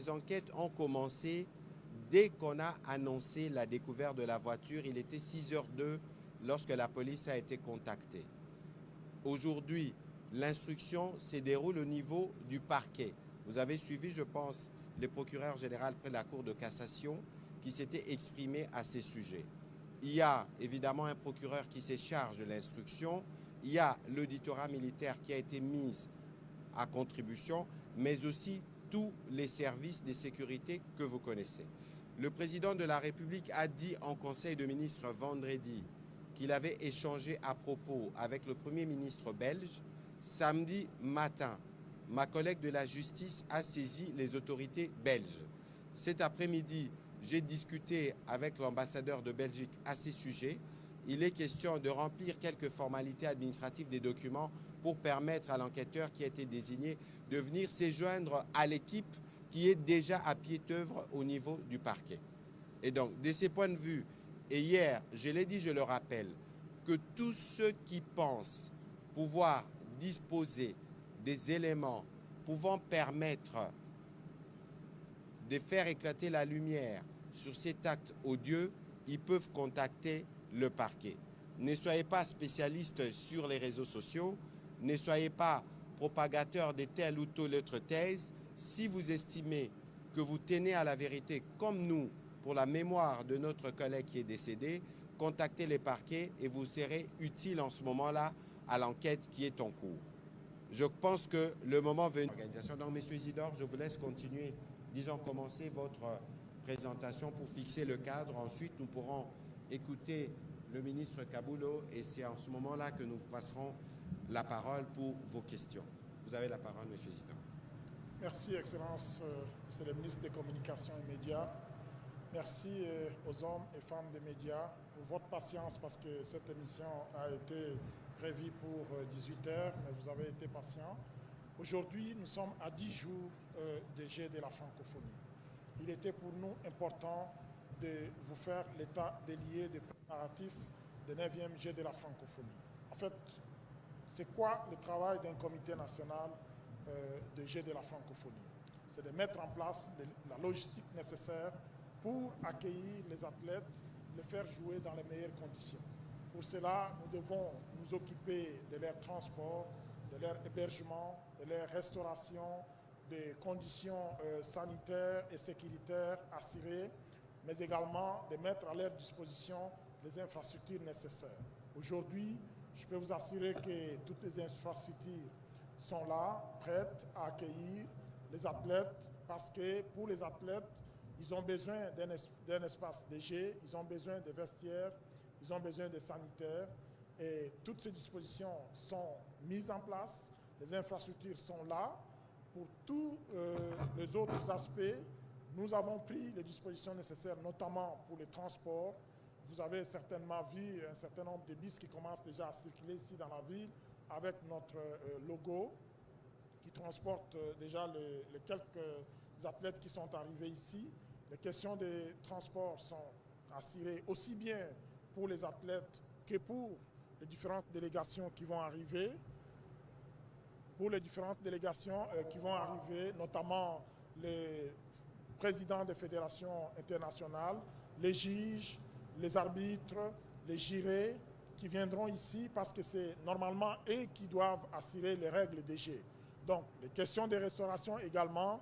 Les enquêtes ont commencé dès qu'on a annoncé la découverte de la voiture. Il était 6h02 lorsque la police a été contactée. Aujourd'hui, l'instruction se déroule au niveau du parquet. Vous avez suivi, je pense, le procureur général près de la Cour de cassation qui s'était exprimé à ces sujets. Il y a évidemment un procureur qui se charge de l'instruction. Il y a l'auditorat militaire qui a été mis à contribution, mais aussi tous les services de sécurité que vous connaissez. Le président de la République a dit en Conseil de ministres vendredi qu'il avait échangé à propos avec le Premier ministre belge. Samedi matin, ma collègue de la justice a saisi les autorités belges. Cet après-midi, j'ai discuté avec l'ambassadeur de Belgique à ces sujets. Il est question de remplir quelques formalités administratives des documents pour permettre à l'enquêteur qui a été désigné de venir se joindre à l'équipe qui est déjà à pied d'œuvre au niveau du parquet. Et donc, de ces points de vue, et hier, je l'ai dit, je le rappelle, que tous ceux qui pensent pouvoir disposer des éléments pouvant permettre de faire éclater la lumière sur cet acte odieux, ils peuvent contacter le parquet. Ne soyez pas spécialiste sur les réseaux sociaux, ne soyez pas propagateur de telle ou telle autre thèse. Si vous estimez que vous tenez à la vérité, comme nous, pour la mémoire de notre collègue qui est décédé, contactez les parquets et vous serez utile en ce moment-là à l'enquête qui est en cours. Je pense que le moment venu. Donc, M. Isidore, je vous laisse continuer, disons, commencer votre présentation pour fixer le cadre. Ensuite, nous pourrons écouter le ministre Kaboulo et c'est en ce moment-là que nous vous passerons la parole pour vos questions. Vous avez la parole, M. Isidore. Merci, Excellence, Monsieur le ministre des Communications et Médias. Merci aux hommes et femmes des médias pour votre patience parce que cette émission a été prévue pour 18h, mais vous avez été patients. Aujourd'hui, nous sommes à 10 jours des Jeux de la francophonie. Il était pour nous important de vous faire l'état des lieux des préparatifs des 9e Jeux de la francophonie. En fait, c'est quoi le travail d'un comité national de Jeux de la francophonie? C'est de mettre en place la logistique nécessaire pour accueillir les athlètes, les faire jouer dans les meilleures conditions. Pour cela, nous devons nous occuper de leur transport, de leur hébergement, de leur restauration, des conditions sanitaires et sécuritaires assurées, mais également de mettre à leur disposition les infrastructures nécessaires. Aujourd'hui, je peux vous assurer que toutes les infrastructures sont là, prêtes à accueillir les athlètes, parce que pour les athlètes, ils ont besoin d'un espace de jeu, ils ont besoin de vestiaires, ils ont besoin de sanitaires. Et toutes ces dispositions sont mises en place, les infrastructures sont là. Pour tous les autres aspects, nous avons pris les dispositions nécessaires, notamment pour les transports. Vous avez certainement vu un certain nombre de bus qui commencent déjà à circuler ici dans la ville avec notre logo qui transporte déjà les quelques athlètes qui sont arrivés ici. Les questions des transports sont assurées aussi bien pour les athlètes que pour les différentes délégations qui vont arriver. Pour les différentes délégations qui vont arriver, notamment les présidents des fédérations internationales, les juges, les arbitres, les jurés qui viendront ici parce que c'est normalement eux qui doivent assurer les règles des jeux. Donc, les questions de restauration également.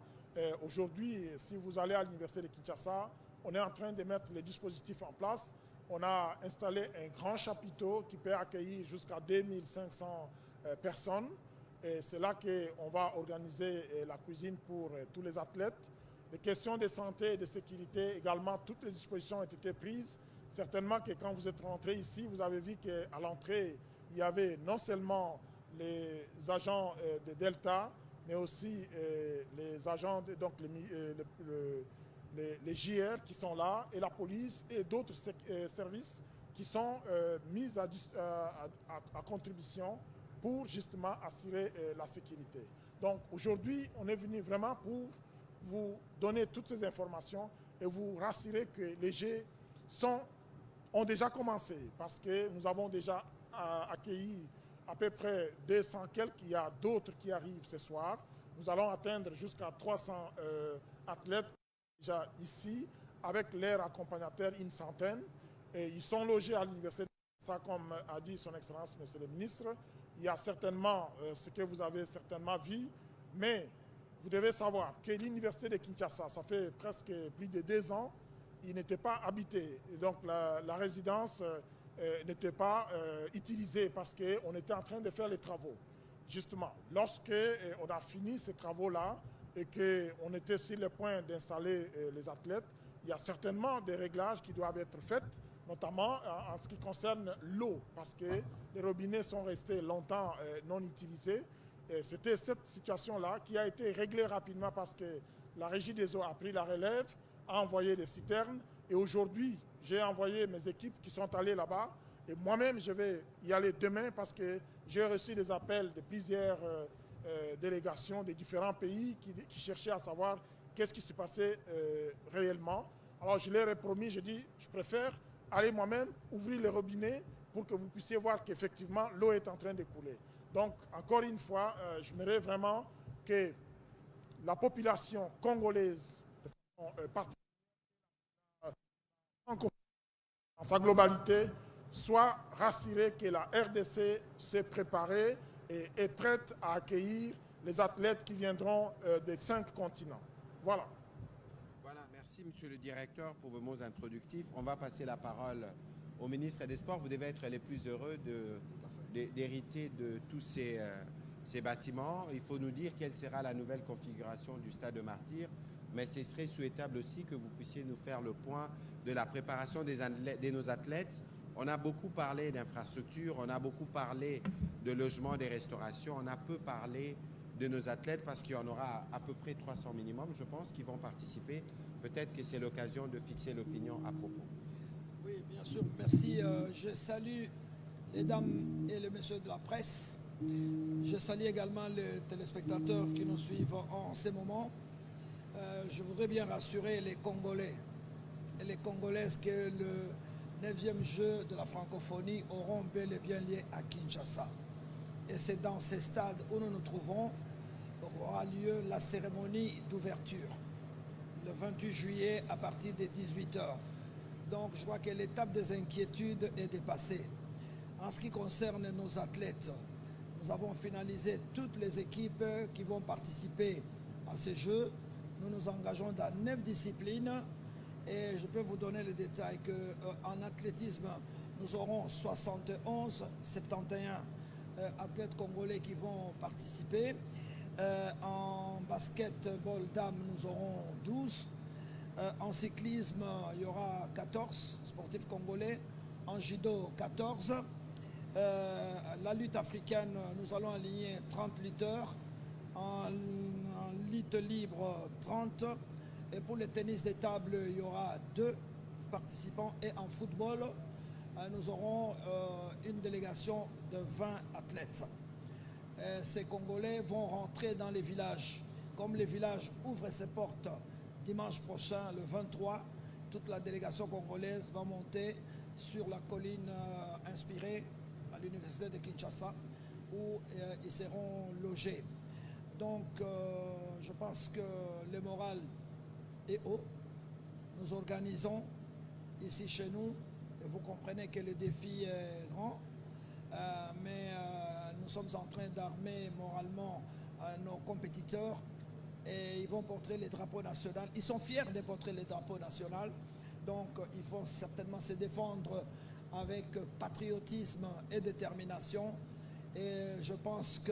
Aujourd'hui, si vous allez à l'université de Kinshasa, on est en train de mettre les dispositifs en place. On a installé un grand chapiteau qui peut accueillir jusqu'à 2500 personnes. Et c'est là qu'on va organiser la cuisine pour tous les athlètes. Les questions de santé et de sécurité également, toutes les dispositions ont été prises. Certainement que quand vous êtes rentré ici, vous avez vu qu'à l'entrée, il y avait non seulement les agents de Delta, mais aussi les agents, donc les JR qui sont là, et la police et d'autres services qui sont mis à contribution pour justement assurer la sécurité. Donc aujourd'hui, on est venu vraiment pour vous donner toutes ces informations et vous rassurer que les Jeux ont déjà commencé parce que nous avons déjà accueilli à peu près 200 quelques. Il y a d'autres qui arrivent ce soir. Nous allons atteindre jusqu'à 300 athlètes déjà ici, avec leurs accompagnateurs, une centaine. Et ils sont logés à l'université. Ça, comme a dit son Excellence, Monsieur le Ministre, il y a certainement ce que vous avez certainement vu, mais vous devez savoir que l'université de Kinshasa, ça fait presque plus de 2 ans, il n'était pas habité. Et donc la résidence n'était pas utilisée parce qu'on était en train de faire les travaux. Justement, lorsque on a fini ces travaux-là et qu'on était sur le point d'installer les athlètes, il y a certainement des réglages qui doivent être faits, notamment en ce qui concerne l'eau, parce que les robinets sont restés longtemps non utilisés. C'était cette situation-là qui a été réglée rapidement parce que la Régie des eaux a pris la relève, a envoyé des citernes, et aujourd'hui, j'ai envoyé mes équipes qui sont allées là-bas, et moi-même, je vais y aller demain parce que j'ai reçu des appels de plusieurs délégations de différents pays qui cherchaient à savoir qu'est-ce qui se passait réellement. Alors je leur ai promis, j'ai dit, je préfère aller moi-même ouvrir les robinets pour que vous puissiez voir qu'effectivement l'eau est en train de couler. Donc encore une fois, j'aimerais vraiment que la population congolaise, en sa globalité, soit rassurée que la RDC s'est préparée et est prête à accueillir les athlètes qui viendront des 5 continents. Voilà. Voilà, merci Monsieur le Directeur pour vos mots introductifs. On va passer la parole au ministre des Sports. Vous devez être les plus heureux d'hériter de tous ces bâtiments. Il faut nous dire quelle sera la nouvelle configuration du stade de Martyrs, mais ce serait souhaitable aussi que vous puissiez nous faire le point de la préparation de nos athlètes. On a beaucoup parlé d'infrastructures, on a beaucoup parlé de logement, des restaurations, on a peu parlé de nos athlètes parce qu'il y en aura à peu près 300 minimum, je pense, qui vont participer. Peut-être que c'est l'occasion de fixer l'opinion à propos. Oui, bien sûr, merci. Je salue les dames et les messieurs de la presse. Je salue également les téléspectateurs qui nous suivent en ce moment. Je voudrais bien rassurer les Congolais et les Congolaises que le 9e jeu de la francophonie auront bel et bien lié à Kinshasa. Et c'est dans ces stades où nous nous trouvons aura lieu la cérémonie d'ouverture, le 28 juillet à partir des 18 h. Donc je crois que l'étape des inquiétudes est dépassée. En ce qui concerne nos athlètes, nous avons finalisé toutes les équipes qui vont participer à ces jeux. Nous nous engageons dans 9 disciplines et je peux vous donner le détail qu'en athlétisme, nous aurons 71, 71 athlètes congolais qui vont participer. En basketball dames, nous aurons 12. En cyclisme, il y aura 14 sportifs congolais. En judo, 14. La lutte africaine, nous allons aligner 30 lutteurs. En lutte libre, 30. Et pour le tennis de table, il y aura 2 participants. Et en football, nous aurons une délégation de 20 athlètes. Ces Congolais vont rentrer dans les villages. Comme les villages ouvrent ses portes dimanche prochain, le 23, toute la délégation congolaise va monter sur la colline inspirée à l'université de Kinshasa où ils seront logés. Donc, je pense que le moral est haut. Nous organisons ici chez nous. Et vous comprenez que le défi est grand. Mais nous sommes en train d'armer moralement nos compétiteurs. Et ils vont porter les drapeaux nationaux. Ils sont fiers de porter les drapeaux nationaux. Donc, ils vont certainement se défendre avec patriotisme et détermination. Et je pense que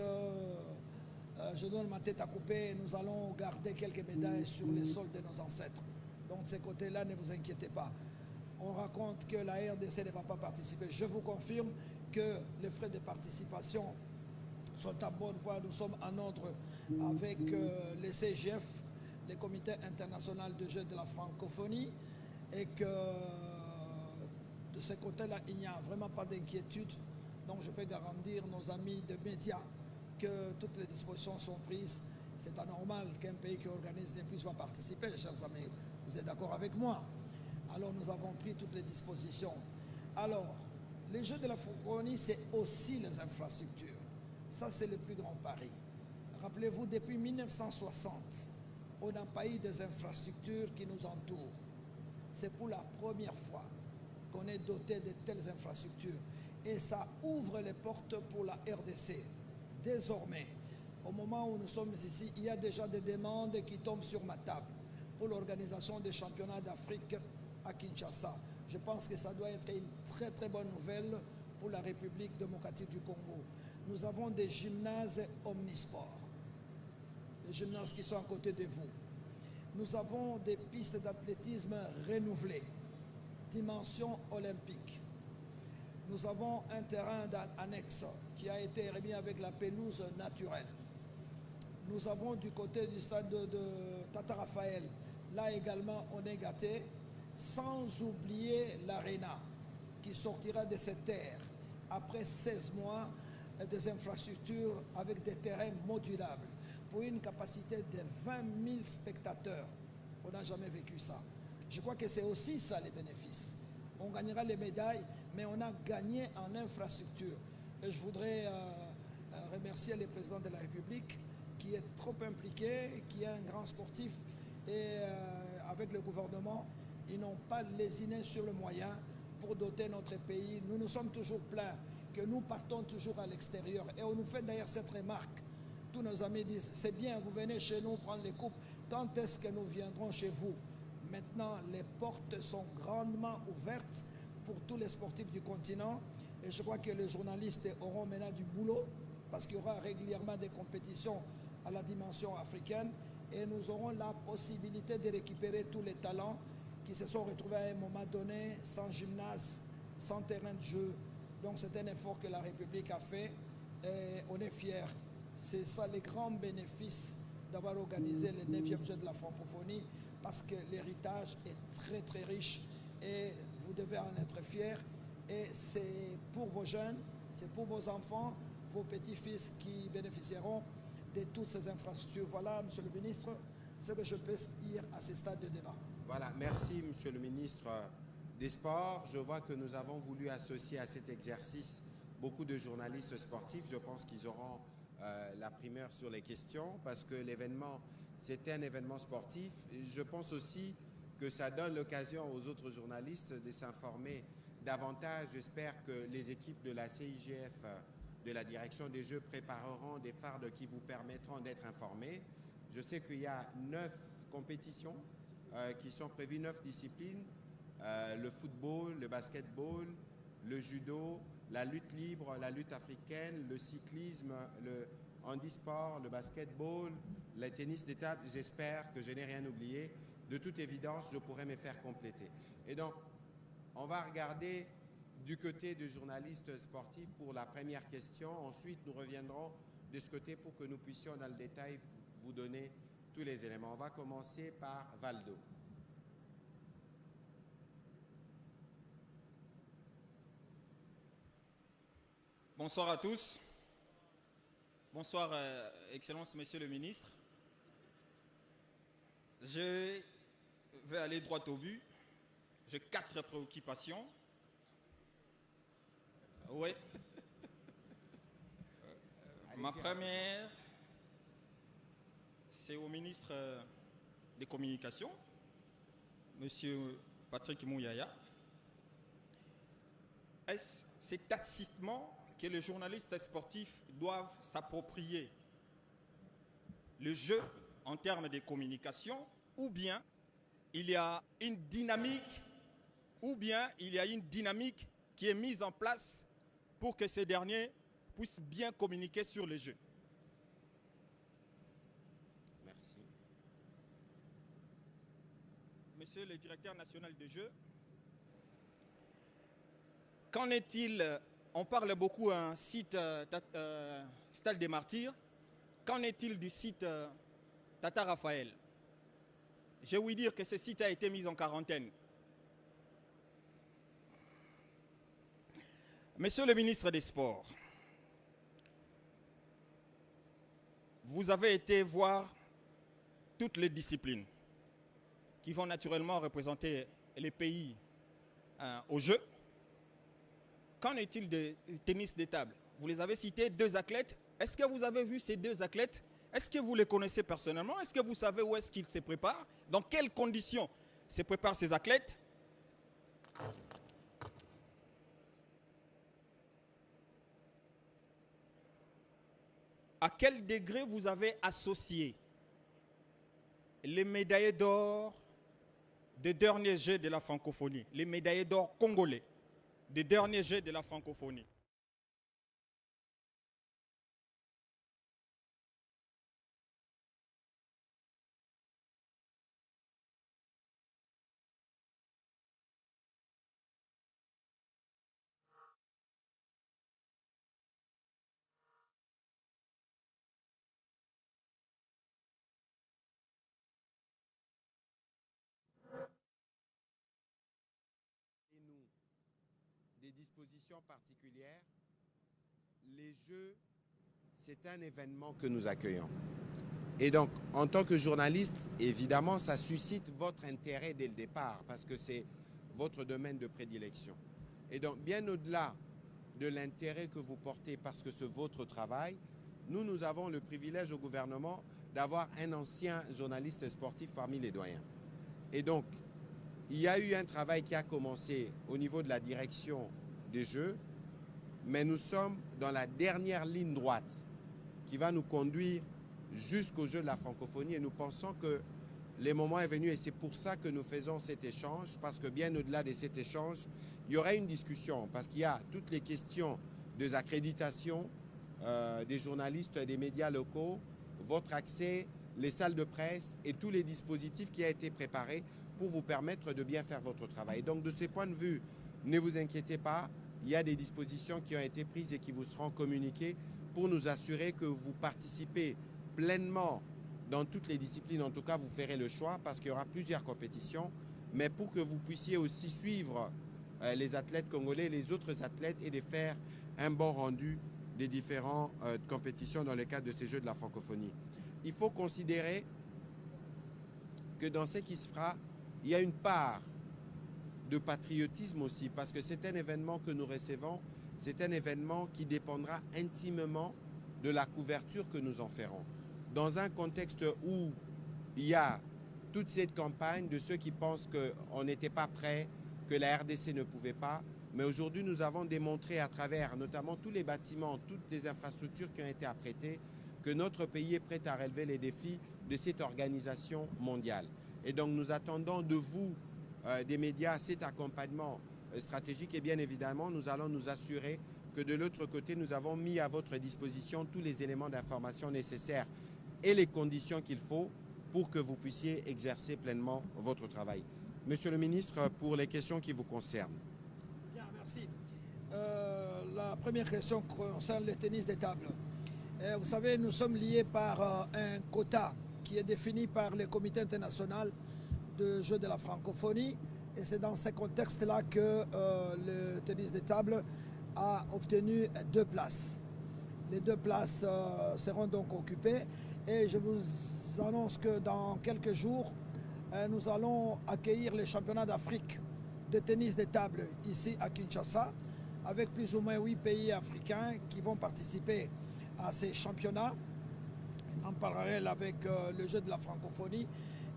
je donne ma tête à couper. Nous allons garder quelques médailles sur les sols de nos ancêtres. Donc, de ce côté-là, ne vous inquiétez pas. On raconte que la RDC ne va pas participer. Je vous confirme que les frais de participation sont à bonne voie. Nous sommes en ordre avec les CGF, les comités internationaux de jeux de la francophonie, et que de ce côté-là, il n'y a vraiment pas d'inquiétude. Donc je peux garantir nos amis de médias que toutes les dispositions sont prises. C'est anormal qu'un pays qui organise ne puisse pas participer, chers amis. Vous êtes d'accord avec moi? Alors nous avons pris toutes les dispositions. Alors, les jeux de la francophonie, c'est aussi les infrastructures. Ça, c'est le plus grand pari. Rappelez-vous, depuis 1960, on n'a pas eu des infrastructures qui nous entourent. C'est pour la première fois qu'on est doté de telles infrastructures. Et ça ouvre les portes pour la RDC. Désormais, au moment où nous sommes ici, il y a déjà des demandes qui tombent sur ma table pour l'organisation des championnats d'Afrique à Kinshasa. Je pense que ça doit être une très très bonne nouvelle pour la République démocratique du Congo. Nous avons des gymnases omnisports, les gymnases qui sont à côté de vous. Nous avons des pistes d'athlétisme renouvelées, dimension olympique. Nous avons un terrain annexe qui a été remis avec la pelouse naturelle. Nous avons du côté du stade de Tata Raphaël, là également on est gâté, sans oublier l'Arena qui sortira de cette terre après 16 mois des infrastructures avec des terrains modulables pour une capacité de 20 000 spectateurs. On n'a jamais vécu ça. Je crois que c'est aussi ça les bénéfices. On gagnera les médailles, mais on a gagné en infrastructure. Et je voudrais remercier le président de la République qui est trop impliqué, qui est un grand sportif et avec le gouvernement, ils n'ont pas lésiné sur le moyen pour doter notre pays. Nous nous sommes toujours plaints que nous partons toujours à l'extérieur et on nous fait d'ailleurs cette remarque. Tous nos amis disent, c'est bien, vous venez chez nous prendre les coupes, quand est-ce que nous viendrons chez vous? Maintenant, les portes sont grandement ouvertes pour tous les sportifs du continent et je crois que les journalistes auront maintenant du boulot parce qu'il y aura régulièrement des compétitions à la dimension africaine et nous aurons la possibilité de récupérer tous les talents qui se sont retrouvés à un moment donné sans gymnase, sans terrain de jeu. Donc c'est un effort que la République a fait et on est fiers. C'est ça les grands bénéfices d'avoir organisé le 9e Jeux de la francophonie parce que l'héritage est très très riche et vous devez en être fiers. Et c'est pour vos jeunes, c'est pour vos enfants, vos petits-fils qui bénéficieront de toutes ces infrastructures. Voilà, Monsieur le Ministre, ce que je peux dire à ce stade de débat. Voilà, merci Monsieur le Ministre des Sports. Je vois que nous avons voulu associer à cet exercice beaucoup de journalistes sportifs. Je pense qu'ils auront la primeur sur les questions parce que l'événement, c'était un événement sportif. Et je pense aussi que ça donne l'occasion aux autres journalistes de s'informer davantage. J'espère que les équipes de la CIGF, de la direction des Jeux, prépareront des fardes qui vous permettront d'être informés. Je sais qu'il y a 9 compétitions qui sont prévues, 9 disciplines, le football, le basketball, le judo, la lutte libre, la lutte africaine, le cyclisme, le handisport, le basketball, le tennis de table. J'espère que je n'ai rien oublié. De toute évidence, je pourrais me faire compléter. Et donc, on va regarder du côté du journaliste sportif pour la première question. Ensuite, nous reviendrons de ce côté pour que nous puissions dans le détail vous donner tous les éléments. On va commencer par Valdo. Bonsoir à tous. Bonsoir, Excellence, Monsieur le Ministre. Je vais aller droit au but. J'ai 4 préoccupations. Oui. Ma première, c'est au ministre des Communications, Monsieur Patrick Mouyaya. C'est tacitement que les journalistes sportifs doivent s'approprier le jeu en termes de communication, ou bien il y a une dynamique, qui est mise en place pour que ces derniers puissent bien communiquer sur le jeu. Merci. Monsieur le directeur national de jeu, qu'en est-il? On parle beaucoup d'un site Stade des Martyrs. Qu'en est-il du site Tata Raphaël? Je vais vous dire que ce site a été mis en quarantaine. Monsieur le ministre des Sports, vous avez été voir toutes les disciplines qui vont naturellement représenter les pays au jeu. Qu'en est-il de tennis de table? Vous les avez cités, 2 athlètes. Est-ce que vous avez vu ces 2 athlètes Est-ce que vous les connaissez personnellement? Est-ce que vous savez où est-ce qu'ils se préparent? Dans quelles conditions se préparent ces athlètes? À quel degré vous avez associé les médaillés d'or des derniers Jeux de la francophonie, les médaillés d'or congolais des derniers Jeux de la francophonie? Des dispositions particulières, les Jeux, c'est un événement que nous accueillons. Et donc, en tant que journaliste, évidemment, ça suscite votre intérêt dès le départ, parce que c'est votre domaine de prédilection. Et donc, bien au-delà de l'intérêt que vous portez, parce que c'est votre travail, nous avons le privilège au gouvernement d'avoir un ancien journaliste sportif parmi les doyens. Et donc, il y a eu un travail qui a commencé au niveau de la direction des Jeux, mais nous sommes dans la dernière ligne droite qui va nous conduire jusqu'aux Jeux de la francophonie, et nous pensons que le moment est venu, et c'est pour ça que nous faisons cet échange, parce que bien au-delà de cet échange, il y aura une discussion, parce qu'il y a toutes les questions des accréditations des journalistes des médias locaux, votre accès, les salles de presse et tous les dispositifs qui ont été préparés pour vous permettre de bien faire votre travail. Donc de ce point de vue, ne vous inquiétez pas, il y a des dispositions qui ont été prises et qui vous seront communiquées pour nous assurer que vous participez pleinement dans toutes les disciplines. En tout cas, vous ferez le choix parce qu'il y aura plusieurs compétitions, mais pour que vous puissiez aussi suivre les athlètes congolais, les autres athlètes, et de faire un bon rendu des différentes compétitions dans le cadre de ces Jeux de la francophonie. Il faut considérer que dans ce qui se fera, il y a une part de patriotisme aussi, parce que c'est un événement que nous recevons, c'est un événement qui dépendra intimement de la couverture que nous en ferons. Dans un contexte où il y a toute cette campagne de ceux qui pensent qu'on n'était pas prêt, que la RDC ne pouvait pas, mais aujourd'hui nous avons démontré à travers notamment tous les bâtiments, toutes les infrastructures qui ont été apprêtées, que notre pays est prêt à relever les défis de cette organisation mondiale. Et donc nous attendons de vous, des médias, cet accompagnement stratégique, et bien évidemment nous allons nous assurer que de l'autre côté nous avons mis à votre disposition tous les éléments d'information nécessaires et les conditions qu'il faut pour que vous puissiez exercer pleinement votre travail. Monsieur le ministre, pour les questions qui vous concernent. Bien, merci. La première question concerne le tennis de table. Vous savez, nous sommes liés par un quota qui est défini par le comité international de Jeux de la francophonie, et c'est dans ce contexte-là que le tennis de table a obtenu 2 places. Les 2 places seront donc occupées, et je vous annonce que dans quelques jours, nous allons accueillir les championnats d'Afrique de tennis de table ici à Kinshasa, avec plus ou moins 8 pays africains qui vont participer à ces championnats en parallèle avec le jeu de la francophonie,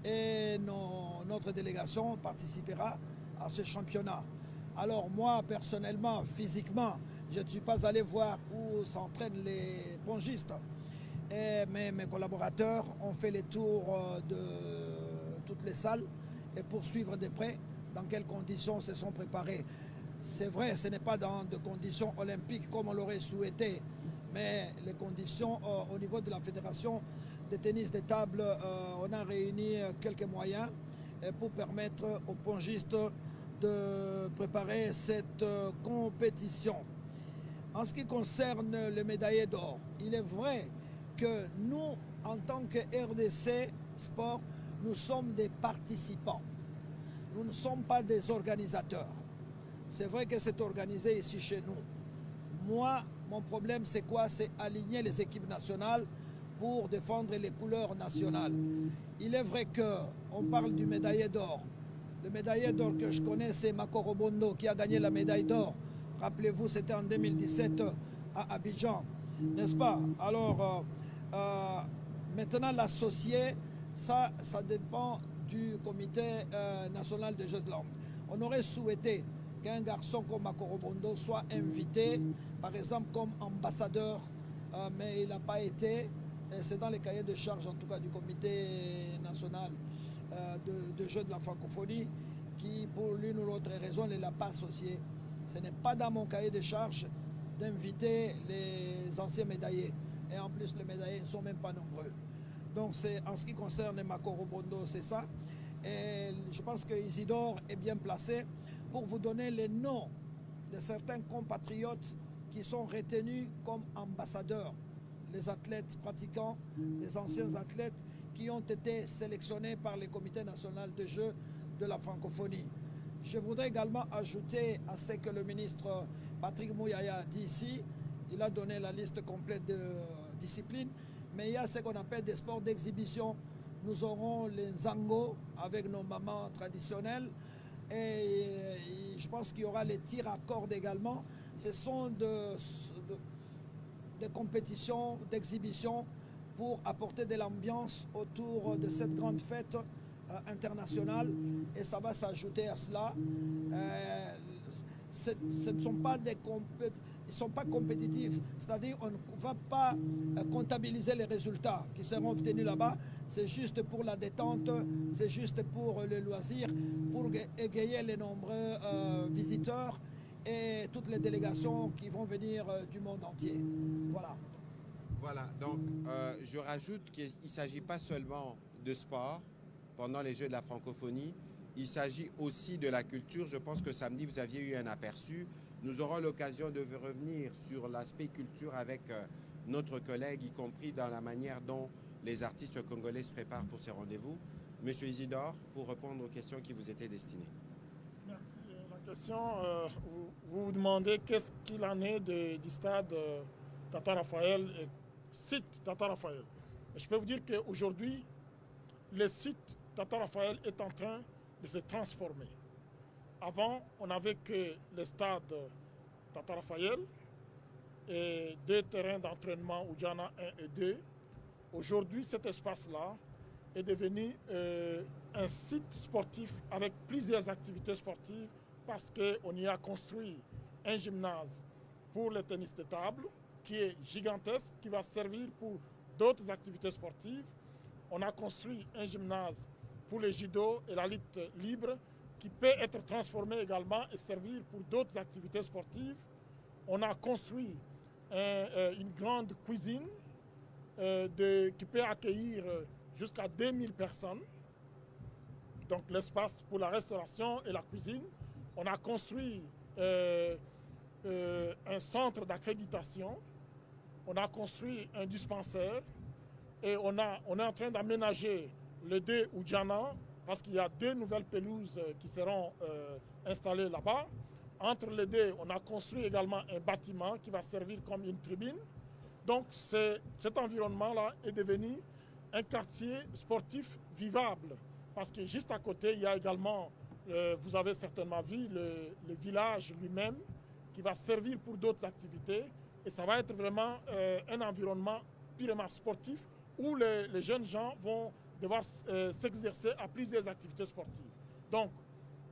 et notre délégation participera à ce championnat. Alors moi personnellement, physiquement, je ne suis pas allé voir où s'entraînent les pongistes, mais mes collaborateurs ont fait les tours de toutes les salles et pour suivre de près dans quelles conditions se sont préparés. C'est vrai, ce n'est pas dans des conditions olympiques comme on l'aurait souhaité, mais les conditions au niveau de la fédération de tennis de table, on a réuni quelques moyens pour permettre aux pongistes de préparer cette compétition. En ce qui concerne le médaillé d'or, il est vrai que nous, en tant que RDC Sport, nous sommes des participants. Nous ne sommes pas des organisateurs. C'est vrai que c'est organisé ici chez nous. Moi, mon problème, c'est quoi? C'est aligner les équipes nationales pour défendre les couleurs nationales. Il est vrai qu'on parle du médaillé d'or. Le médaillé d'or que je connais, c'est Mako Robondo qui a gagné la médaille d'or. Rappelez-vous, c'était en 2017 à Abidjan, n'est-ce pas? Alors, Maintenant, l'associé, ça dépend du comité national des Jeux de l'homme. On aurait souhaité qu'un garçon comme Makorobondo soit invité, par exemple comme ambassadeur, mais il n'a pas été. C'est dans les cahiers de charges, en tout cas, du comité national de Jeux de la francophonie, qui, pour l'une ou l'autre raison, ne l'a pas associé. Ce n'est pas dans mon cahier de charges d'inviter les anciens médaillés. Et en plus, les médaillés ne sont même pas nombreux. Donc, en ce qui concerne Makorobondo, c'est ça. Et je pense que Isidore est bien placé pour vous donner les noms de certains compatriotes qui sont retenus comme ambassadeurs. Les athlètes pratiquants, les anciens athlètes qui ont été sélectionnés par le comité national de jeux de la francophonie. Je voudrais également ajouter à ce que le ministre Patrick Mouyaya a dit ici. Il a donné la liste complète de disciplines, mais il y a ce qu'on appelle des sports d'exhibition. Nous aurons les zango avec nos mamans traditionnelles et je pense qu'il y aura les tirs à cordes également. Ce sont des compétitions d'exhibition pour apporter de l'ambiance autour de cette grande fête internationale et ça va s'ajouter à cela. Ce ne sont pas des ils ne sont pas compétitifs, c'est-à-dire on ne va pas comptabiliser les résultats qui seront obtenus là-bas, c'est juste pour la détente, c'est juste pour le loisir, pour égayer les nombreux visiteurs et toutes les délégations qui vont venir du monde entier. Voilà. Voilà, donc je rajoute qu'il ne s'agit pas seulement de sport pendant les Jeux de la francophonie, il s'agit aussi de la culture. Je pense que samedi, vous aviez eu un aperçu. Nous aurons l'occasion de revenir sur l'aspect culture avec notre collègue, y compris dans la manière dont les artistes congolais se préparent pour ces rendez-vous. Monsieur Isidore, pour répondre aux questions qui vous étaient destinées. Merci. La question, vous vous demandez qu'est-ce qu'il en est du stade Tata Raphaël et site Tata Raphaël. Je peux vous dire qu'aujourd'hui, le site Tata Raphaël est en train de se transformer. Avant, on n'avait que le stade Tata Raphaël et 2 terrains d'entraînement, Oudjana 1 et 2. Aujourd'hui, cet espace-là est devenu un site sportif avec plusieurs activités sportives parce qu'on y a construit un gymnase pour le tennis de table qui est gigantesque, qui va servir pour d'autres activités sportives. On a construit un gymnase pour le judo et la lutte libre qui peut être transformé également et servir pour d'autres activités sportives. On a construit une grande cuisine qui peut accueillir jusqu'à 2000 personnes. Donc l'espace pour la restauration et la cuisine. On a construit un centre d'accréditation. On a construit un dispensaire. Et on est en train d'aménager le dé Oudjana parce qu'il y a 2 nouvelles pelouses qui seront installées là-bas. Entre les deux, on a construit également un bâtiment qui va servir comme une tribune. Donc cet environnement-là est devenu un quartier sportif vivable. Parce que juste à côté, il y a également, vous avez certainement vu, le village lui-même qui va servir pour d'autres activités. Et ça va être vraiment un environnement purement sportif où les jeunes gens vont devoir s'exercer à plusieurs activités sportives. Donc,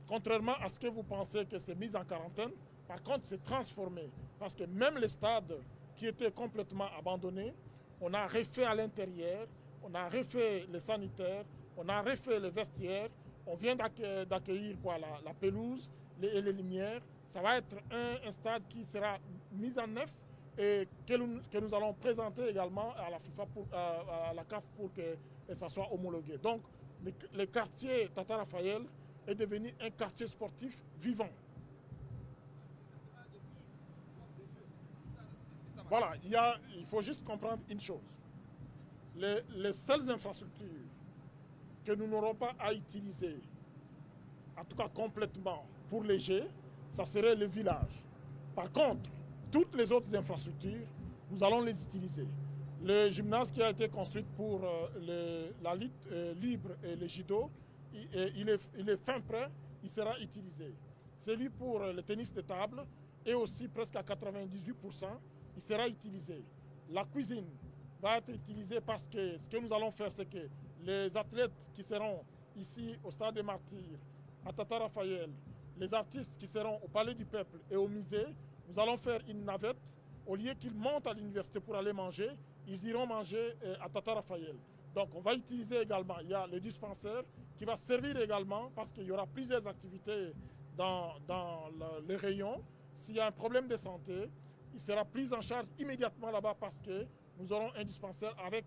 contrairement à ce que vous pensez que c'est mis en quarantaine, par contre, c'est transformé. Parce que même les stades qui étaient complètement abandonnés, on a refait à l'intérieur, on a refait les sanitaires, on a refait les vestiaires, on vient d'accueillir la pelouse et les lumières. Ça va être un stade qui sera mis en neuf et que nous allons présenter également à la FIFA, à la CAF pour que ça soit homologué. Donc, le quartier Tata Raphaël est devenu un quartier sportif vivant. Voilà, il faut juste comprendre une chose. Les seules infrastructures que nous n'aurons pas à utiliser, en tout cas complètement, pour les Jeux, ça serait le village. Par contre, toutes les autres infrastructures, nous allons les utiliser. Le gymnase qui a été construit pour la lutte libre et le judo, il est fin prêt, il sera utilisé. Celui pour le tennis de table est aussi presque à 98%, il sera utilisé. La cuisine va être utilisé parce que ce que nous allons faire, c'est que les athlètes qui seront ici au Stade des Martyrs, à Tata Raphaël, les artistes qui seront au Palais du Peuple et au musée, nous allons faire une navette. Au lieu qu'ils montent à l'université pour aller manger, ils iront manger à Tata Raphaël. Donc on va utiliser également, il y a le dispensaire qui va servir également parce qu'il y aura plusieurs activités dans les rayons. S'il y a un problème de santé, il sera pris en charge immédiatement là-bas parce que nous aurons un dispensaire avec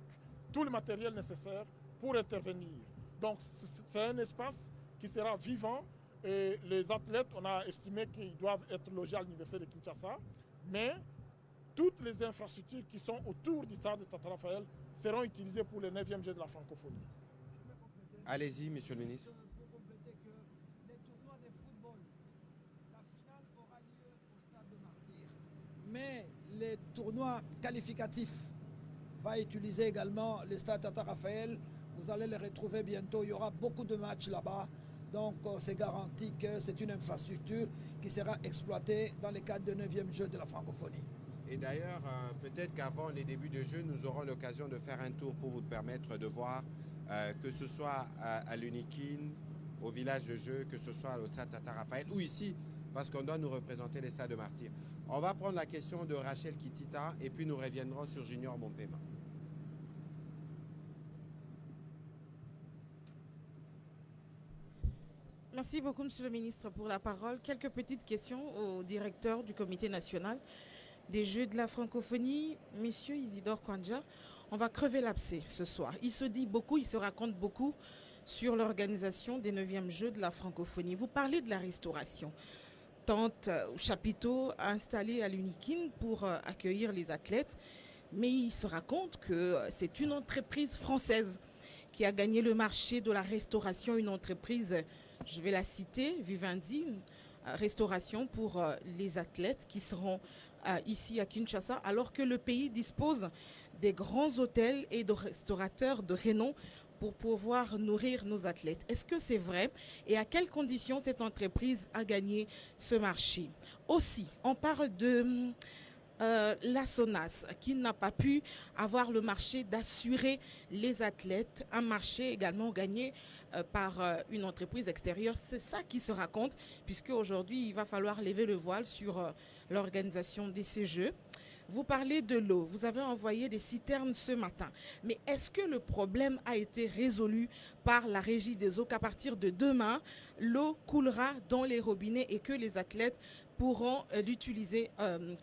tout le matériel nécessaire pour intervenir. Donc c'est un espace qui sera vivant et les athlètes, on a estimé qu'ils doivent être logés à l'université de Kinshasa, mais toutes les infrastructures qui sont autour du stade de Tata Raphaël seront utilisées pour le 9e Jeux de la francophonie. Allez-y, monsieur le ministre. Pour compléter que les tournois de football, la finale aura lieu au Stade de Martyrs. Mais les tournois qualificatifs vont utiliser également le Stade Tata Raphaël. Vous allez les retrouver bientôt. Il y aura beaucoup de matchs là-bas. Donc c'est garanti que c'est une infrastructure qui sera exploitée dans le cadre des 9e Jeux de la francophonie. Et d'ailleurs, peut-être qu'avant les débuts de jeu, nous aurons l'occasion de faire un tour pour vous permettre de voir que ce soit à l'Unikin, au village de jeu, que ce soit au Stade Tata Raphaël ou ici, parce qu'on doit nous représenter les Stades de Martyrs. On va prendre la question de Rachel Kitita et puis nous reviendrons sur Junior Mompema. Merci beaucoup, Monsieur le Ministre, pour la parole. Quelques petites questions au directeur du Comité national des Jeux de la francophonie, Monsieur Isidore Kwanja. On va crever l'abcès ce soir. Il se dit beaucoup, il se raconte beaucoup sur l'organisation des 9e Jeux de la francophonie. Vous parlez de la restauration. Tente ou chapiteau installé à l'Unikin pour accueillir les athlètes, mais il se raconte que c'est une entreprise française qui a gagné le marché de la restauration, une entreprise, je vais la citer, Vivendi, restauration pour les athlètes qui seront ici à Kinshasa, alors que le pays dispose des grands hôtels et de restaurateurs de renom pour pouvoir nourrir nos athlètes. Est-ce que c'est vrai et à quelles conditions cette entreprise a gagné ce marché? Aussi, on parle de la SONAS qui n'a pas pu avoir le marché d'assurer les athlètes, un marché également gagné par une entreprise extérieure. C'est ça qui se raconte, puisque aujourd'hui il va falloir lever le voile sur l'organisation de ces Jeux. Vous parlez de l'eau, vous avez envoyé des citernes ce matin, mais est-ce que le problème a été résolu par la régie des eaux qu'à partir de demain, l'eau coulera dans les robinets et que les athlètes pourront l'utiliser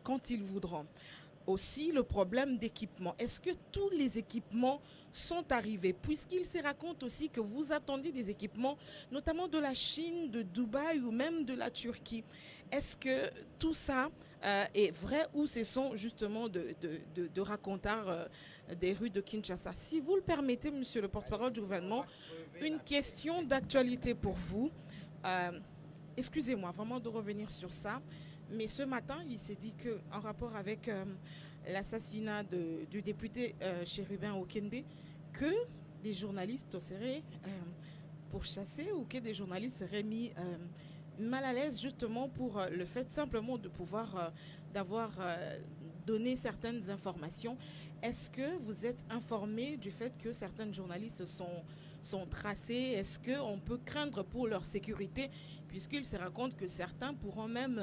quand ils voudront? Aussi, le problème d'équipement. Est-ce que tous les équipements sont arrivés? Puisqu'il se raconte aussi que vous attendiez des équipements, notamment de la Chine, de Dubaï ou même de la Turquie. Est-ce que tout ça est vrai ou ce sont justement de racontards des rues de Kinshasa? Si vous le permettez, monsieur le porte-parole du gouvernement, une question d'actualité pour vous. Excusez-moi vraiment de revenir sur ça. Mais ce matin, il s'est dit qu'en rapport avec l'assassinat du député Chérubin Okende, que des journalistes seraient pourchassés ou que des journalistes seraient mis mal à l'aise justement pour le fait simplement de pouvoir d'avoir donné certaines informations. Est-ce que vous êtes informé du fait que certains journalistes sont tracés? Est-ce qu'on peut craindre pour leur sécurité, puisqu'il se raconte que certains pourront même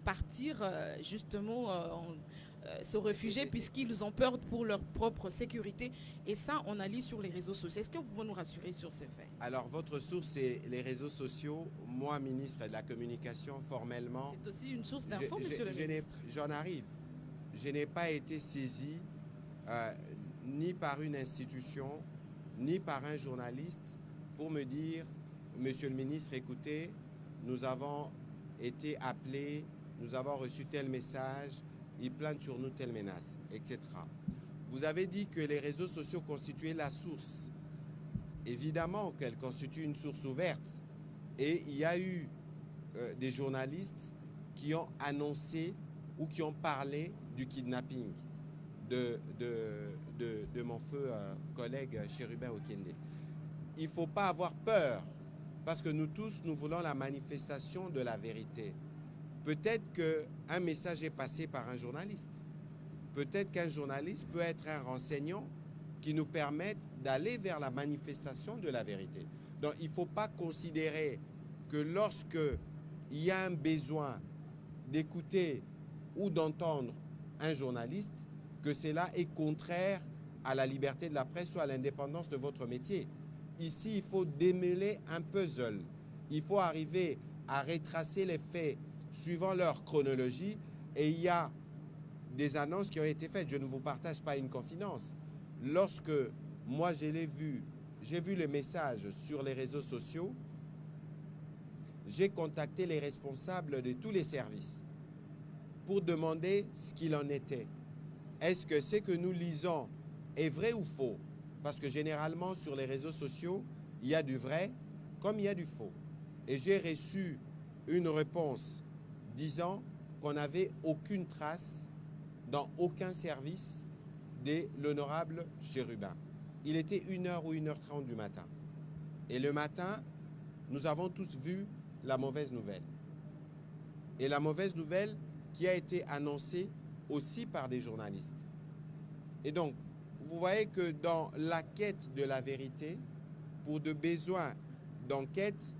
partir justement se réfugier puisqu'ils ont peur pour leur propre sécurité? Et ça, on a lu sur les réseaux sociaux. Est-ce que vous pouvez nous rassurer sur ces faits? Alors, votre source, c'est les réseaux sociaux. Moi, ministre de la Communication, formellement... C'est aussi une source d'infos, monsieur le ministre. J'en arrive. Je n'ai pas été saisi ni par une institution, ni par un journaliste pour me dire, monsieur le ministre, écoutez, nous avons été appelés, nous avons reçu tel message, ils plantent sur nous telle menace, etc. Vous avez dit que les réseaux sociaux constituaient la source. Évidemment qu'elle constitue une source ouverte. Et il y a eu des journalistes qui ont annoncé ou qui ont parlé du kidnapping de mon feu collègue Chérubin Okende. Il ne faut pas avoir peur, parce que nous tous, nous voulons la manifestation de la vérité. Peut-être qu'un message est passé par un journaliste. Peut-être qu'un journaliste peut être un renseignant qui nous permette d'aller vers la manifestation de la vérité. Donc il ne faut pas considérer que lorsque il y a un besoin d'écouter ou d'entendre un journaliste, que cela est contraire à la liberté de la presse ou à l'indépendance de votre métier. Ici, il faut démêler un puzzle. Il faut arriver à retracer les faits suivant leur chronologie, et il y a des annonces qui ont été faites. Je ne vous partage pas une confidence. Lorsque moi j'ai vu les messages sur les réseaux sociaux, j'ai contacté les responsables de tous les services pour demander ce qu'il en était. Est-ce que ce que nous lisons est vrai ou faux? Parce que généralement sur les réseaux sociaux, il y a du vrai comme il y a du faux. Et j'ai reçu une réponse disant qu'on n'avait aucune trace dans aucun service de l'honorable Chérubin. Il était 1h ou 1h30 du matin. Et le matin, nous avons tous vu la mauvaise nouvelle. Et la mauvaise nouvelle qui a été annoncée aussi par des journalistes. Et donc, vous voyez que dans la quête de la vérité, pour de besoins d'enquête,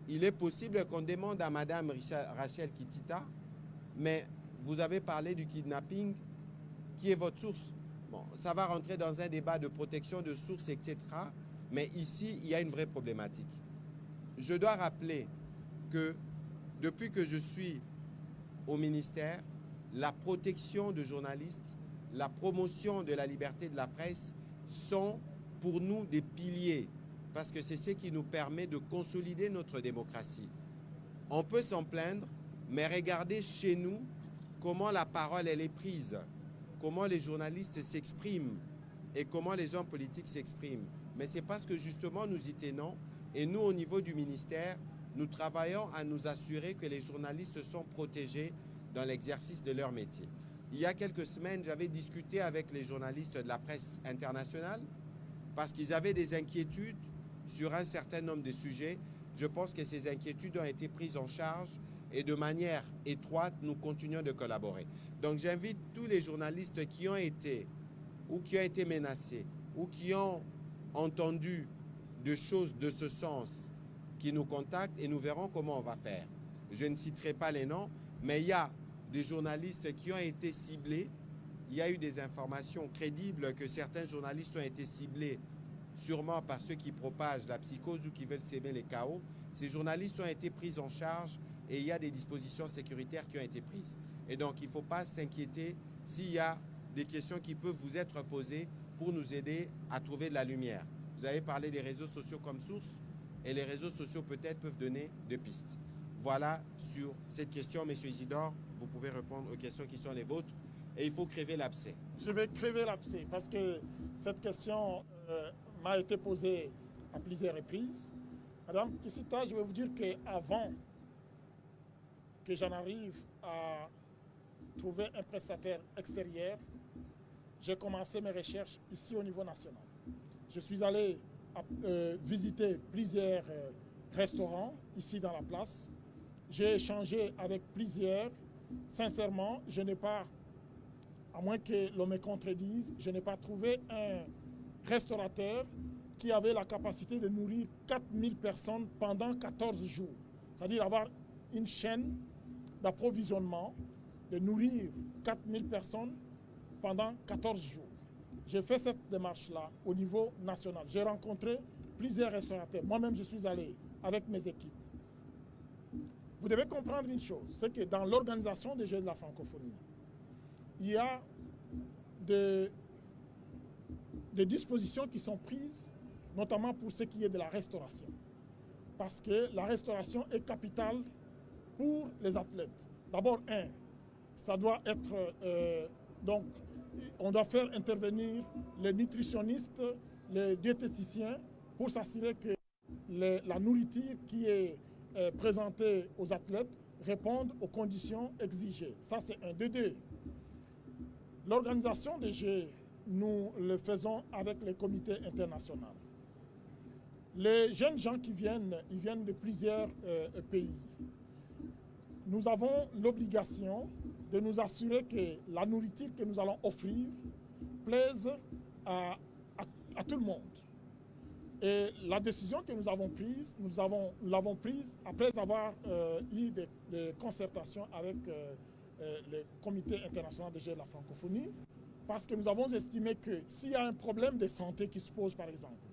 il est possible qu'on demande à Madame Rachel Kitita, mais vous avez parlé du kidnapping, qui est votre source? Bon, ça va rentrer dans un débat de protection de sources, etc. Mais ici, il y a une vraie problématique. Je dois rappeler que depuis que je suis au ministère, la protection de journalistes, la promotion de la liberté de la presse sont pour nous des piliers, parce que c'est ce qui nous permet de consolider notre démocratie. On peut s'en plaindre, mais regardez chez nous comment la parole elle est prise, comment les journalistes s'expriment et comment les hommes politiques s'expriment. Mais c'est parce que justement nous y tenons, et nous au niveau du ministère, nous travaillons à nous assurer que les journalistes sont protégés dans l'exercice de leur métier. Il y a quelques semaines, j'avais discuté avec les journalistes de la presse internationale parce qu'ils avaient des inquiétudes sur un certain nombre de sujets. Je pense que ces inquiétudes ont été prises en charge et de manière étroite, nous continuons de collaborer. Donc j'invite tous les journalistes qui ont été ou qui ont été menacés ou qui ont entendu des choses de ce sens qui nous contactent et nous verrons comment on va faire. Je ne citerai pas les noms, mais il y a des journalistes qui ont été ciblés. Il y a eu des informations crédibles que certains journalistes ont été ciblés sûrement par ceux qui propagent la psychose ou qui veulent s'aimer les chaos. Ces journalistes ont été pris en charge et il y a des dispositions sécuritaires qui ont été prises. Et donc, il ne faut pas s'inquiéter s'il y a des questions qui peuvent vous être posées pour nous aider à trouver de la lumière. Vous avez parlé des réseaux sociaux comme source et les réseaux sociaux peut-être peuvent donner des pistes. Voilà sur cette question, M. Isidore, vous pouvez répondre aux questions qui sont les vôtres. Et il faut crever l'abcès. Je vais crever l'abcès parce que cette question m'a été posée à plusieurs reprises. Madame Kissita, je vais vous dire qu'avant que j'en arrive à trouver un prestataire extérieur, j'ai commencé mes recherches ici au niveau national. Je suis allé visiter plusieurs restaurants ici dans la place. J'ai échangé avec plusieurs. Sincèrement, je n'ai pas, à moins que l'on me contredise, je n'ai pas trouvé un restaurateur qui avait la capacité de nourrir 4000 personnes pendant 14 jours. C'est-à-dire avoir une chaîne d'approvisionnement, de nourrir 4000 personnes pendant 14 jours. J'ai fait cette démarche-là au niveau national. J'ai rencontré plusieurs restaurateurs. Moi-même, je suis allé avec mes équipes. Vous devez comprendre une chose, c'est que dans l'organisation des Jeux de la francophonie, il y a des dispositions qui sont prises, notamment pour ce qui est de la restauration. Parce que la restauration est capitale pour les athlètes. D'abord, ça doit être... donc, on doit faire intervenir les nutritionnistes, les diététiciens, pour s'assurer que la nourriture qui est présentée aux athlètes réponde aux conditions exigées. Ça, c'est un. De deux, l'organisation des Jeux, nous le faisons avec les comités internationaux. Les jeunes gens qui viennent, ils viennent de plusieurs pays. Nous avons l'obligation de nous assurer que la nourriture que nous allons offrir plaise à tout le monde. Et la décision que nous avons prise, nous l'avons prise après avoir eu des concertations avec le Comité international des Jeux de la francophonie, parce que nous avons estimé que s'il y a un problème de santé qui se pose, par exemple,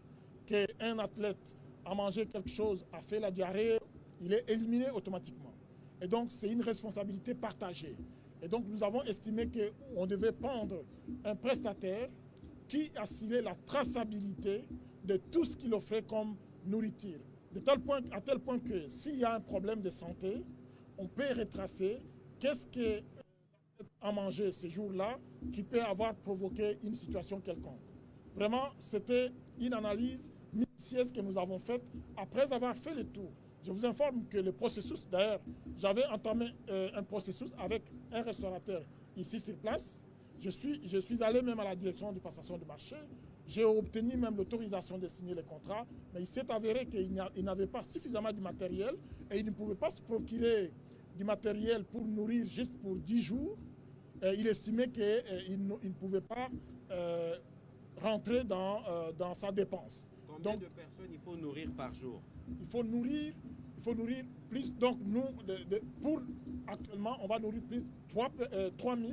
qu'un athlète a mangé quelque chose, a fait la diarrhée, il est éliminé automatiquement. Et donc, c'est une responsabilité partagée. Et donc, nous avons estimé qu'on devait prendre un prestataire qui assurait la traçabilité de tout ce qu'il offrait comme nourriture. À tel point que s'il y a un problème de santé, on peut retracer qu'est-ce qu'il a mangé ce jour-là qui peut avoir provoqué une situation quelconque. Vraiment, c'était une analyse minutieuse que nous avons faite après avoir fait le tour. Je vous informe que le processus, d'ailleurs, j'avais entamé un processus avec un restaurateur ici sur place. Je suis allé même à la direction de passation de marché. J'ai obtenu même l'autorisation de signer le contrat, mais il s'est avéré qu'il n'avait pas suffisamment de matériel et il ne pouvait pas se procurer du matériel pour nourrir juste pour 10 jours. Il estimait qu'il ne pouvait pas rentrer dans sa dépense. Combien de personnes il faut nourrir par jour? Il faut nourrir plus. Donc nous, actuellement, on va nourrir plus 3 000.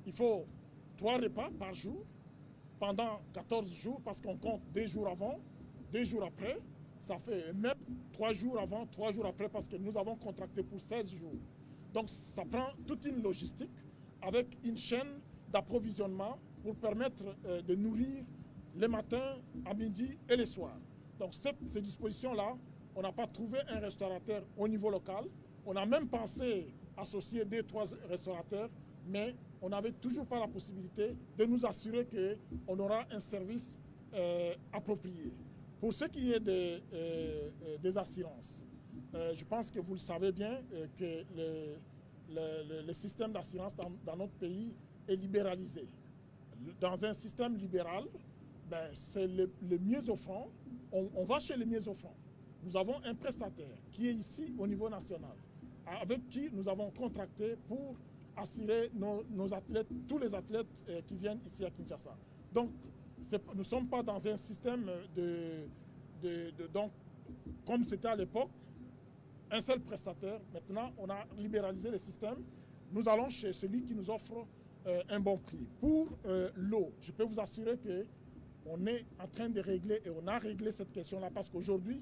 Il faut 3 repas par jour pendant 14 jours parce qu'on compte 2 jours avant, 2 jours après. Ça fait même 3 jours avant, 3 jours après parce que nous avons contracté pour 16 jours. Donc ça prend toute une logistique avec une chaîne d'approvisionnement pour permettre de nourrir les matins, à midi et les soirs. Donc ces dispositions-là, on n'a pas trouvé un restaurateur au niveau local. On a même pensé associer 2-3 restaurateurs, mais on n'avait toujours pas la possibilité de nous assurer qu'on aura un service approprié. Pour ce qui est des assurances, je pense que vous le savez bien que le système d'assurance dans notre pays est libéralisé. Dans un système libéral, c'est le mieux offrant. On va chez le mieux offrant. Nous avons un prestataire qui est ici au niveau national, avec qui nous avons contracté pour assurer nos athlètes, tous les athlètes qui viennent ici à Kinshasa. Donc, nous ne sommes pas dans un système donc, comme c'était à l'époque, un seul prestataire. Maintenant, on a libéralisé le système. Nous allons chez celui qui nous offre un bon prix. Pour l'eau, je peux vous assurer qu'on est en train de régler, et on a réglé cette question-là, parce qu'aujourd'hui,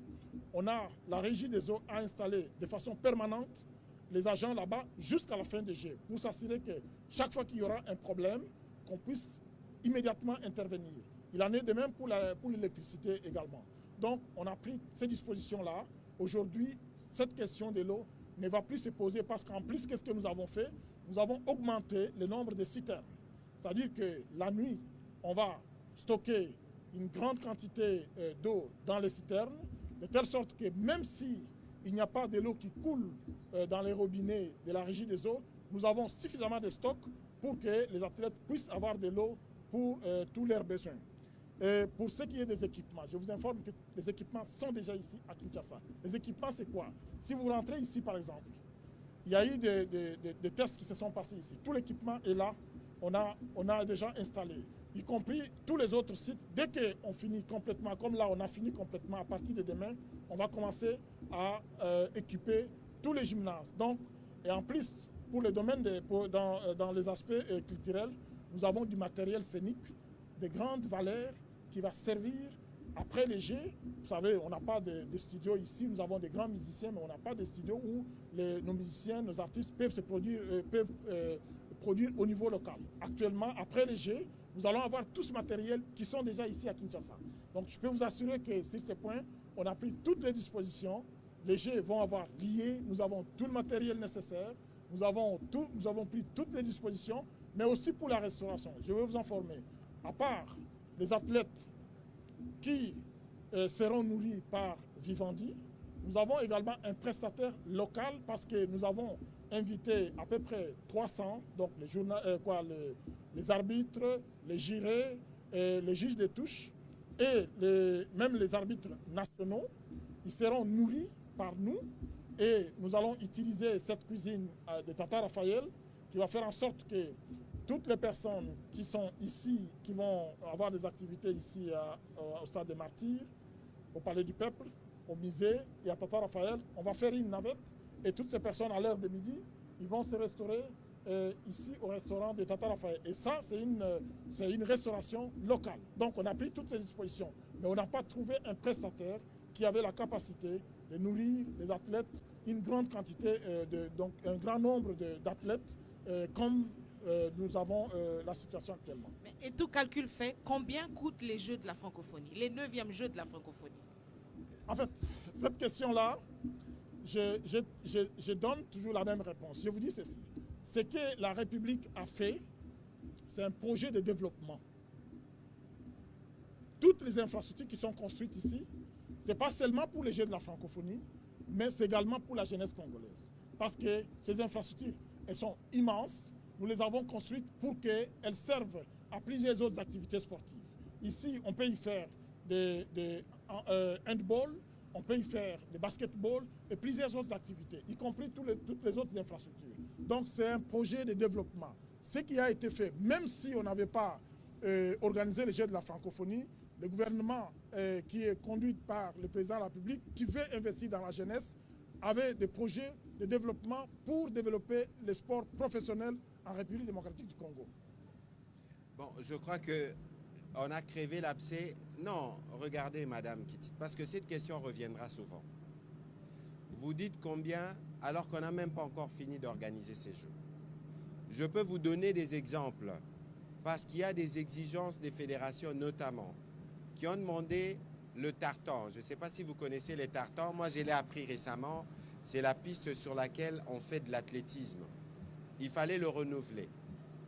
la régie des eaux a installé de façon permanente les agents là-bas jusqu'à la fin des Jeux, pour s'assurer que chaque fois qu'il y aura un problème, qu'on puisse immédiatement intervenir. Il en est de même pour l'électricité également. Donc, on a pris ces dispositions-là. Aujourd'hui, cette question de l'eau ne va plus se poser parce qu'en plus, qu'est-ce que nous avons fait? Nous avons augmenté le nombre de citernes. C'est-à-dire que la nuit, on va stocker une grande quantité d'eau dans les citernes, de telle sorte que même si il n'y a pas de l'eau qui coule dans les robinets de la régie des eaux, nous avons suffisamment de stock pour que les athlètes puissent avoir de l'eau pour tous leurs besoins. Et pour ce qui est des équipements, je vous informe que les équipements sont déjà ici à Kinshasa. Les équipements, c'est quoi? Si vous rentrez ici, par exemple, il y a eu des tests qui se sont passés ici. Tout l'équipement est là, on a déjà installé, y compris tous les autres sites. Dès qu'on finit complètement, comme là on a fini complètement, à partir de demain, on va commencer à équiper tous les gymnases. Donc, et en plus, pour le domaine dans les aspects culturels, nous avons du matériel scénique de grande valeur qui va servir après les Jeux. Vous savez, on n'a pas de studios ici, nous avons des grands musiciens, mais on n'a pas de studios où nos musiciens, nos artistes peuvent produire au niveau local. Actuellement, après les Jeux, nous allons avoir tout ce matériel qui sont déjà ici à Kinshasa. Donc je peux vous assurer que sur ce point, on a pris toutes les dispositions. Les Jeux vont avoir lié, nous avons tout le matériel nécessaire, nous avons pris toutes les dispositions, mais aussi pour la restauration. Je vais vous informer, à part les athlètes qui seront nourris par Vivendi, nous avons également un prestataire local parce que nous avons invité à peu près 300, donc les arbitres, les jurés, les juges de touche et même les arbitres nationaux. Ils seront nourris par nous et nous allons utiliser cette cuisine de Tata Raphaël qui va faire en sorte que toutes les personnes qui sont ici, qui vont avoir des activités ici au Stade des Martyrs, au Palais du Peuple, au musée et à Tata Raphaël, on va faire une navette et toutes ces personnes à l'heure de midi, ils vont se restaurer ici au restaurant de Tata Raphaël. Et ça, c'est une restauration locale. Donc on a pris toutes ces dispositions, mais on n'a pas trouvé un prestataire qui avait la capacité de nourrir les athlètes, une grande quantité, donc un grand nombre d'athlètes comme nous avons la situation actuellement. Et tout calcul fait, combien coûtent les Jeux de la francophonie, les 9e Jeux de la francophonie? En fait, cette question-là, je donne toujours la même réponse. Je vous dis ceci. Ce que la République a fait, c'est un projet de développement. Toutes les infrastructures qui sont construites ici, ce n'est pas seulement pour les Jeux de la francophonie, mais c'est également pour la jeunesse congolaise. Parce que ces infrastructures, elles sont immenses. Nous les avons construites pour qu'elles servent à plusieurs autres activités sportives. Ici, on peut y faire des handball, on peut y faire des basketball et plusieurs autres activités, y compris toutes les autres infrastructures. Donc c'est un projet de développement. Ce qui a été fait, même si on n'avait pas organisé les Jeux de la francophonie, le gouvernement qui est conduit par le président de la République, qui veut investir dans la jeunesse, avait des projets de développement pour développer le sport professionnel en République démocratique du Congo. Bon, je crois qu'on a crevé l'abcès. Non, regardez, Madame Kittit, parce que cette question reviendra souvent. Vous dites combien alors qu'on n'a même pas encore fini d'organiser ces Jeux. Je peux vous donner des exemples, parce qu'il y a des exigences des fédérations notamment, qui ont demandé le tartan. Je ne sais pas si vous connaissez les tartans. Moi, je l'ai appris récemment. C'est la piste sur laquelle on fait de l'athlétisme. Il fallait le renouveler.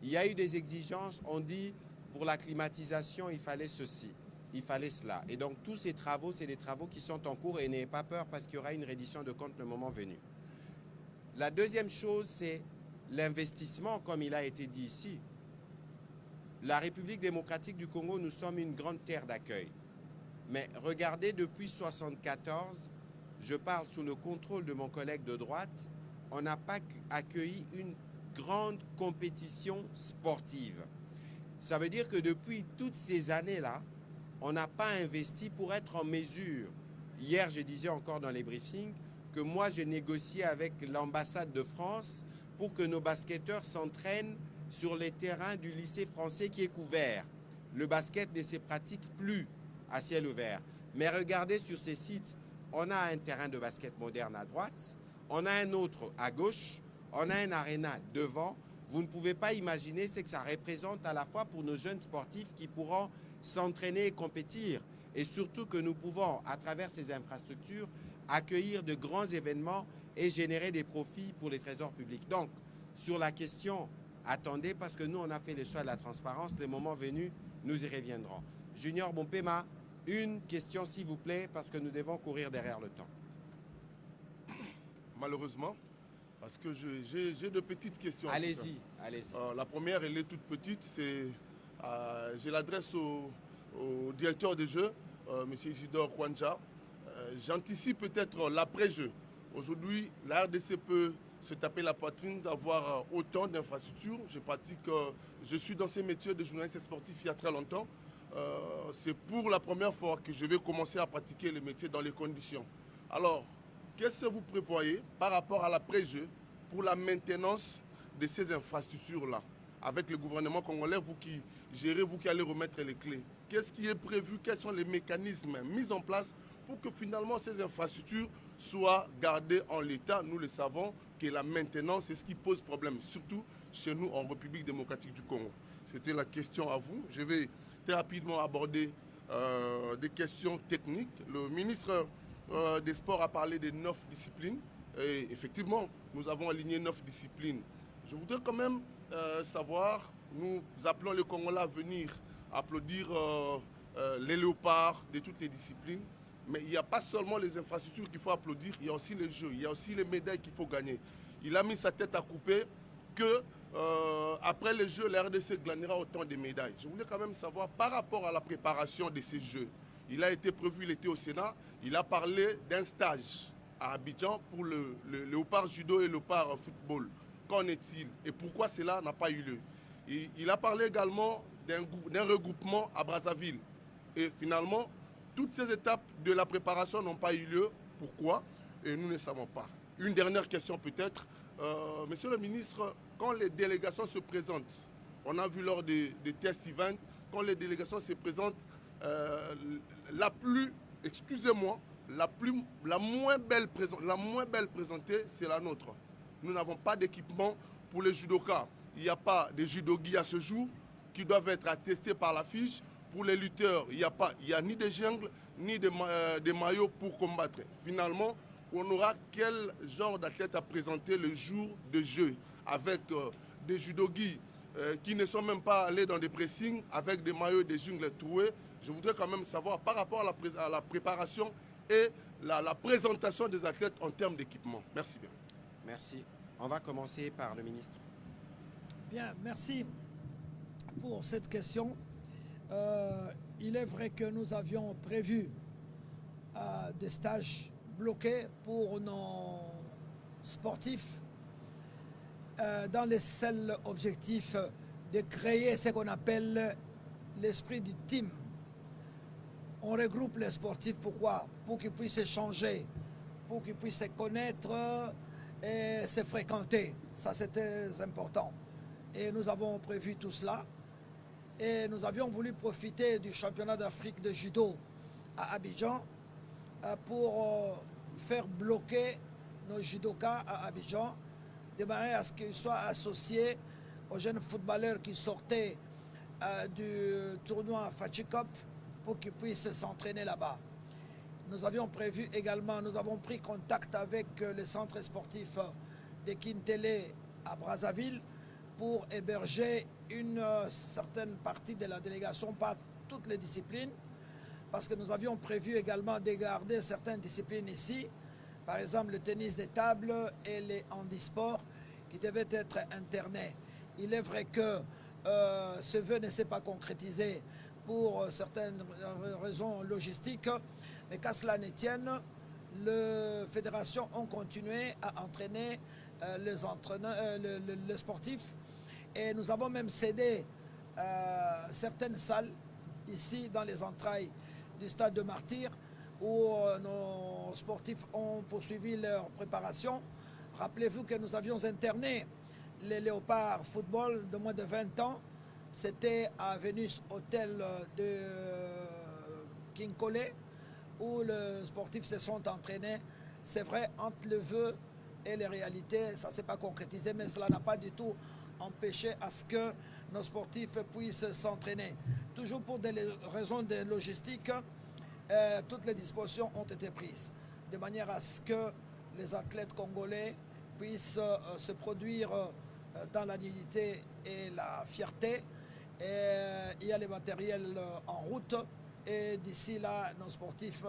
Il y a eu des exigences. On dit, pour la climatisation, il fallait ceci, il fallait cela. Et donc, tous ces travaux, c'est des travaux qui sont en cours et n'ayez pas peur parce qu'il y aura une reddition de compte le moment venu. La deuxième chose, c'est l'investissement, comme il a été dit ici. La République démocratique du Congo, nous sommes une grande terre d'accueil. Mais regardez, depuis 1974, je parle sous le contrôle de mon collègue de droite, on n'a pas accueilli une grande compétition sportive. Ça veut dire que depuis toutes ces années-là, on n'a pas investi pour être en mesure. Hier, je disais encore dans les briefings que moi, j'ai négocié avec l'ambassade de France pour que nos basketteurs s'entraînent sur les terrains du lycée français qui est couvert. Le basket ne se pratique plus à ciel ouvert. Mais regardez sur ces sites, on a un terrain de basket moderne à droite, on a un autre à gauche, on a un aréna devant. Vous ne pouvez pas imaginer ce que ça représente à la fois pour nos jeunes sportifs qui pourront s'entraîner et compétir. Et surtout que nous pouvons, à travers ces infrastructures, accueillir de grands événements et générer des profits pour les trésors publics. Donc, sur la question, attendez, parce que nous, on a fait le choix de la transparence. Le moment venu, nous y reviendrons. Junior Bompema, une question, s'il vous plaît, parce que nous devons courir derrière le temps. Malheureusement, parce que j'ai de petites questions. Allez-y, allez-y. La première, elle est toute petite. Je l'adresse au directeur des Jeux, M. Isidore Kwanja. J'anticipe peut-être l'après-jeu. Aujourd'hui, la RDC peut se taper la poitrine d'avoir autant d'infrastructures. Je suis dans ces métiers de journaliste sportif il y a très longtemps. C'est pour la première fois que je vais commencer à pratiquer le métier dans les conditions. Alors, qu'est-ce que vous prévoyez par rapport à l'après-jeu pour la maintenance de ces infrastructures-là? Avec le gouvernement congolais, vous qui gérez, vous qui allez remettre les clés. Qu'est-ce qui est prévu? Quels sont les mécanismes mis en place pour que finalement ces infrastructures soient gardées en l'état? Nous le savons que la maintenance, c'est ce qui pose problème, surtout chez nous en République démocratique du Congo. C'était la question à vous. Je vais très rapidement aborder des questions techniques. Le ministre des Sports a parlé des 9 disciplines. Et effectivement, nous avons aligné 9 disciplines. Je voudrais quand même savoir, nous appelons les Congolais à venir applaudir les léopards de toutes les disciplines. Mais il n'y a pas seulement les infrastructures qu'il faut applaudir, il y a aussi les jeux, il y a aussi les médailles qu'il faut gagner. Il a mis sa tête à couper que après les Jeux, la RDC gagnera autant de médailles. Je voulais quand même savoir par rapport à la préparation de ces Jeux. Il a été prévu, il était au Sénat, il a parlé d'un stage à Abidjan pour le léopard judo et le léopard football. qu'en est-il et pourquoi cela n'a pas eu lieu? Il a parlé également d'un regroupement à Brazzaville. Et finalement, toutes ces étapes de la préparation n'ont pas eu lieu. Pourquoi? Et nous ne savons pas. Une dernière question peut-être. Monsieur le ministre, quand les délégations se présentent, on a vu lors des test events, quand les délégations se présentent, excusez-moi, la moins belle présentée, c'est la nôtre. Nous n'avons pas d'équipement pour les judokas. Il n'y a pas de judogi à ce jour qui doivent être attestés par la fiche. Pour les lutteurs, il n'y a ni de jungles, ni de maillots pour combattre. Finalement, on aura quel genre d'athlète à présenter le jour de jeu avec des judogis qui ne sont même pas allés dans des pressings, avec des maillots et des jungles troués. Je voudrais quand même savoir par rapport à la préparation et la présentation des athlètes en termes d'équipement. Merci bien. Merci. On va commencer par le ministre. Bien, merci pour cette question. Il est vrai que nous avions prévu des stages bloqués pour nos sportifs dans le seul objectif de créer ce qu'on appelle l'esprit du team. On regroupe les sportifs, pourquoi? Pour qu'ils puissent échanger, pour qu'ils puissent se connaître et se fréquenter. Ça, c'était important. Et nous avons prévu tout cela. Et nous avions voulu profiter du championnat d'Afrique de judo à Abidjan pour faire bloquer nos judokas à Abidjan, de manière à ce qu'ils soient associés aux jeunes footballeurs qui sortaient du tournoi Fachi Cup pour qu'ils puissent s'entraîner là-bas. Nous avions prévu également, nous avons pris contact avec le centre sportif de Kintele à Brazzaville pour héberger une certaine partie de la délégation, pas toutes les disciplines, parce que nous avions prévu également de garder certaines disciplines ici, par exemple le tennis de table et les handisports qui devaient être internés. Il est vrai que ce vœu ne s'est pas concrétisé pour certaines raisons logistiques, mais qu'à cela ne tienne, les fédérations ont continué à entraîner les sportifs. Et nous avons même cédé certaines salles ici dans les entrailles du stade de Martyrs où nos sportifs ont poursuivi leur préparation. Rappelez-vous que nous avions interné les Léopards football de moins de 20 ans. C'était à Vénus Hôtel de Kinkole où les sportifs se sont entraînés. C'est vrai, entre le vœu et les réalités, ça ne s'est pas concrétisé, mais cela n'a pas du tout empêcher à ce que nos sportifs puissent s'entraîner. Toujours pour des raisons de logistique, toutes les dispositions ont été prises, de manière à ce que les athlètes congolais puissent se produire dans la dignité et la fierté. Et il y a les matériels en route et d'ici là, nos sportifs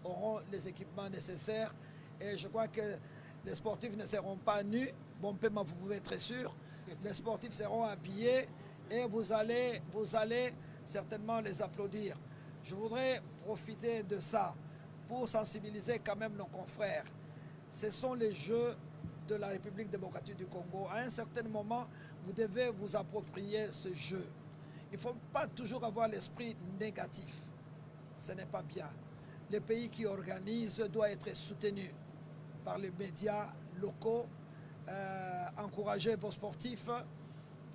auront les équipements nécessaires. Et je crois que les sportifs ne seront pas nus. Bon, Pema, vous pouvez être sûr. Les sportifs seront habillés et vous allez certainement les applaudir. Je voudrais profiter de ça pour sensibiliser quand même nos confrères. Ce sont les Jeux de la République démocratique du Congo. À un certain moment, vous devez vous approprier ce jeu. Il ne faut pas toujours avoir l'esprit négatif. Ce n'est pas bien. Les pays qui organisent doivent être soutenus par les médias locaux. Encourager vos sportifs,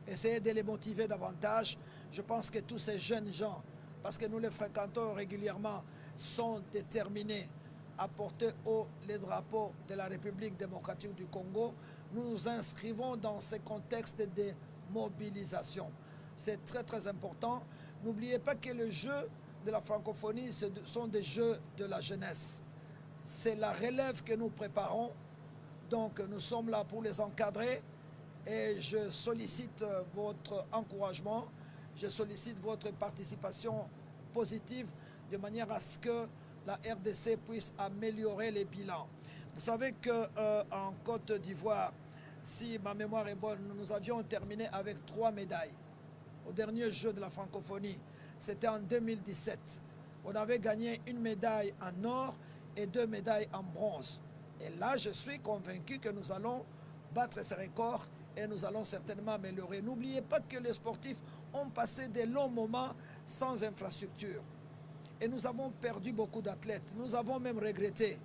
essayez de les motiver davantage. Je pense que tous ces jeunes gens, parce que nous les fréquentons régulièrement, sont déterminés à porter haut les drapeaux de la République démocratique du Congo. Nous nous inscrivons dans ce contexte de mobilisation. C'est très très important. N'oubliez pas que les Jeux de la francophonie sont des Jeux de la jeunesse. C'est la relève que nous préparons. Donc nous sommes là pour les encadrer et je sollicite votre encouragement, je sollicite votre participation positive de manière à ce que la RDC puisse améliorer les bilans. Vous savez qu'en Côte d'Ivoire, si ma mémoire est bonne, nous avions terminé avec 3 médailles. Au dernier jeu de la francophonie, c'était en 2017. On avait gagné 1 médaille en or et 2 médailles en bronze. Et là, je suis convaincu que nous allons battre ce record et nous allons certainement améliorer. N'oubliez pas que les sportifs ont passé des longs moments sans infrastructure. Et nous avons perdu beaucoup d'athlètes. Nous avons même regretté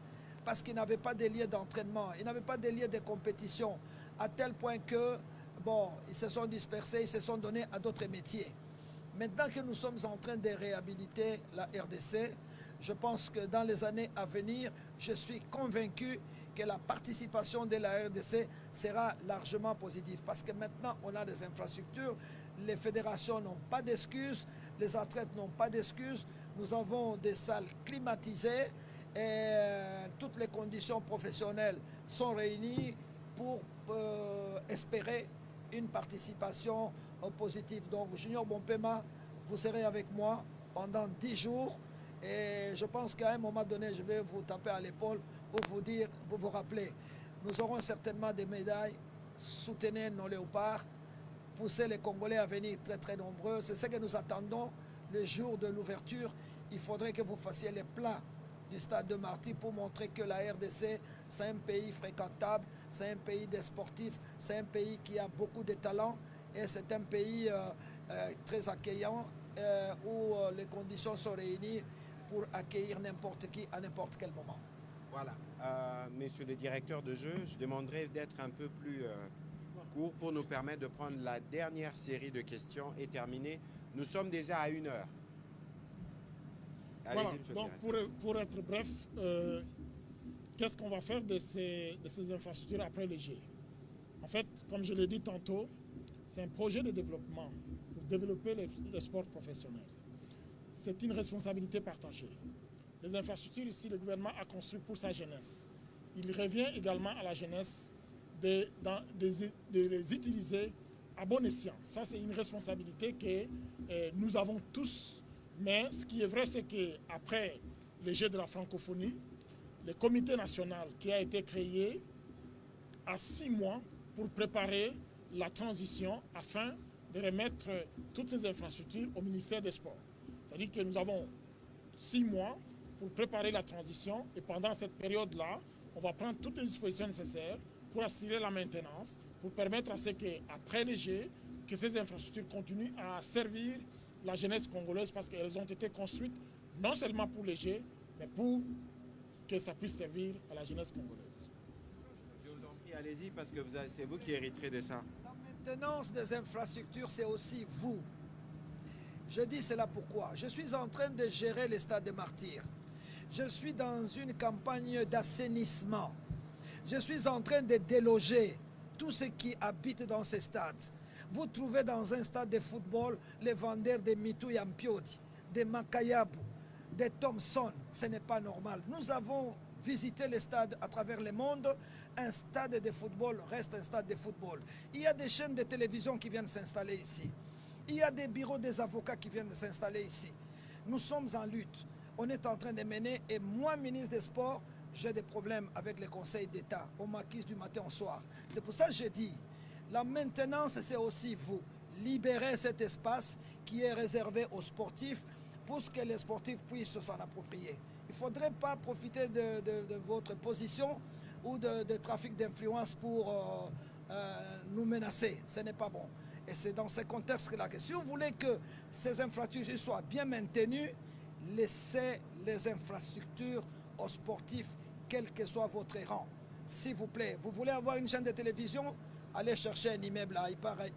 parce qu'ils n'avaient pas de lieux d'entraînement, ils n'avaient pas de lieux de compétition, à tel point que, bon, ils se sont dispersés, ils se sont donnés à d'autres métiers. Maintenant que nous sommes en train de réhabiliter la RDC, je pense que dans les années à venir, je suis convaincu que la participation de la RDC sera largement positive. Parce que maintenant, on a des infrastructures, les fédérations n'ont pas d'excuses, les athlètes n'ont pas d'excuses, nous avons des salles climatisées et toutes les conditions professionnelles sont réunies pour espérer une participation positive. Donc, Junior Bompema, vous serez avec moi pendant 10 jours. Et je pense qu'à un moment donné, je vais vous taper à l'épaule pour vous dire, pour vous rappeler, nous aurons certainement des médailles, soutenez nos léopards, poussez les Congolais à venir très très nombreux. C'est ce que nous attendons le jour de l'ouverture. Il faudrait que vous fassiez les plats du stade de Marty pour montrer que la RDC, c'est un pays fréquentable, c'est un pays des sportifs, c'est un pays qui a beaucoup de talents et c'est un pays très accueillant où les conditions sont réunies pour accueillir n'importe qui à n'importe quel moment. Voilà. Monsieur le directeur de jeu, je demanderai d'être un peu plus court pour nous permettre de prendre la dernière série de questions et terminer. Nous sommes déjà à 1 heure. Voilà, donc pour être bref, qu'est-ce qu'on va faire de ces infrastructures après les Jeux? En fait, comme je l'ai dit tantôt, c'est un projet de développement pour développer le sport professionnel. C'est une responsabilité partagée. Les infrastructures ici, le gouvernement a construit pour sa jeunesse. Il revient également à la jeunesse de les utiliser à bon escient. Ça, c'est une responsabilité que nous avons tous. Mais ce qui est vrai, c'est qu'après les Jeux de la francophonie, le comité national qui a été créé a 6 mois pour préparer la transition afin de remettre toutes ces infrastructures au ministère des Sports. C'est-à-dire que nous avons 6 mois pour préparer la transition et pendant cette période-là, on va prendre toutes les dispositions nécessaires pour assurer la maintenance, pour permettre à ce qu'après les Jeux, que ces infrastructures continuent à servir la jeunesse congolaise parce qu'elles ont été construites non seulement pour les Jeux, mais pour que ça puisse servir à la jeunesse congolaise. Je vous en prie, allez-y parce que c'est vous qui hériterez de ça. La maintenance des infrastructures, c'est aussi vous. Je dis cela pourquoi. Je suis en train de gérer le stade des Martyrs. Je suis dans une campagne d'assainissement. Je suis en train de déloger tous ceux qui habitent dans ces stades. Vous trouvez dans un stade de football les vendeurs de Mitou Yampioti, de Makayabu, de Thompson. Ce n'est pas normal. Nous avons visité les stades à travers le monde. Un stade de football reste un stade de football. Il y a des chaînes de télévision qui viennent s'installer ici. Il y a des bureaux des avocats qui viennent s'installer ici. Nous sommes en lutte. On est en train de mener, et moi, ministre des Sports, j'ai des problèmes avec le Conseil d'État. On m'accuse du matin au soir. C'est pour ça que je dis, la maintenance, c'est aussi vous. Libérer cet espace qui est réservé aux sportifs pour que les sportifs puissent s'en approprier. Il ne faudrait pas profiter de votre position ou de trafic d'influence pour nous menacer. Ce n'est pas bon. Et c'est dans ce contexte-là que si vous voulez que ces infrastructures soient bien maintenues, laissez les infrastructures aux sportifs, quel que soit votre rang. S'il vous plaît, vous voulez avoir une chaîne de télévision, allez chercher un immeuble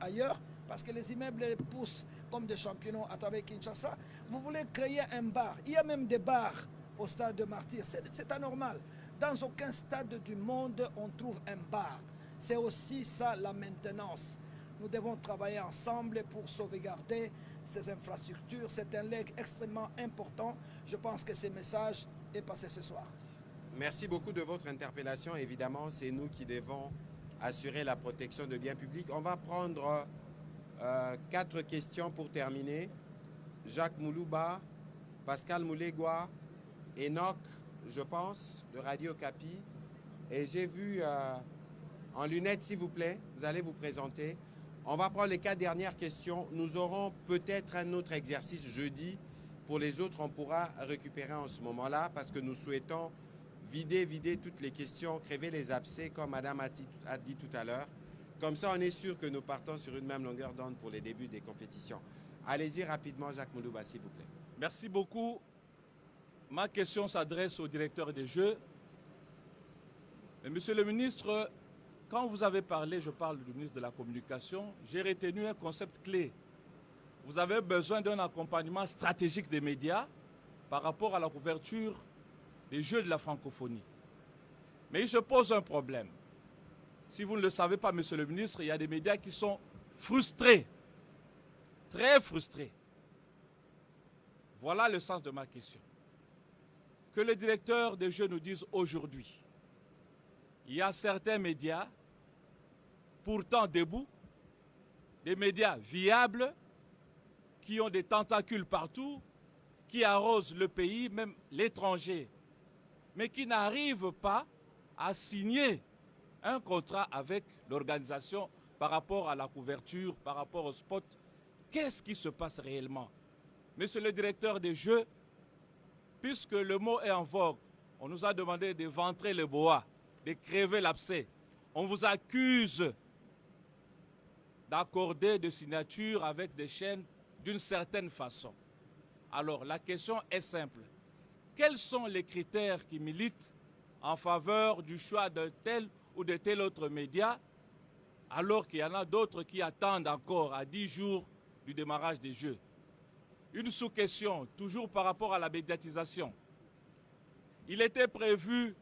ailleurs, parce que les immeubles poussent comme des champignons à travers Kinshasa. Vous voulez créer un bar, il y a même des bars au stade de Martyrs, c'est anormal. Dans aucun stade du monde, on trouve un bar. C'est aussi ça la maintenance. Nous devons travailler ensemble pour sauvegarder ces infrastructures. C'est un legs extrêmement important. Je pense que ce message est passé ce soir. Merci beaucoup de votre interpellation. Évidemment, c'est nous qui devons assurer la protection de biens publics. On va prendre 4 questions pour terminer. Jacques Moulouba, Pascal Moulegua, Enoch, je pense, de Radio Capi. Et j'ai vu en lunettes, s'il vous plaît, vous allez vous présenter. On va prendre les 4 dernières questions. Nous aurons peut-être un autre exercice jeudi. Pour les autres, on pourra récupérer en ce moment-là parce que nous souhaitons vider toutes les questions, crever les abcès, comme Madame a dit tout à l'heure. Comme ça, on est sûr que nous partons sur une même longueur d'onde pour les débuts des compétitions. Allez-y rapidement, Jacques Moulouba, s'il vous plaît. Merci beaucoup. Ma question s'adresse au directeur des Jeux. Monsieur le ministre, quand vous avez parlé, je parle du ministre de la Communication, j'ai retenu un concept clé. Vous avez besoin d'un accompagnement stratégique des médias par rapport à la couverture des Jeux de la francophonie. Mais il se pose un problème. Si vous ne le savez pas, monsieur le ministre, il y a des médias qui sont frustrés, très frustrés. Voilà le sens de ma question. Que le directeur des Jeux nous dise aujourd'hui, il y a certains médias, pourtant debout, des médias viables, qui ont des tentacules partout, qui arrosent le pays, même l'étranger, mais qui n'arrivent pas à signer un contrat avec l'organisation par rapport à la couverture, par rapport au spot. Qu'est-ce qui se passe réellement? Monsieur le directeur des Jeux, puisque le mot est en vogue, on nous a demandé de ventrer le boa, de crever l'abcès. On vous accuse d'accorder des signatures avec des chaînes d'une certaine façon. Alors, la question est simple. Quels sont les critères qui militent en faveur du choix de tel ou de tel autre média, alors qu'il y en a d'autres qui attendent encore à 10 jours du démarrage des Jeux? Une sous-question, toujours par rapport à la médiatisation. Il était prévu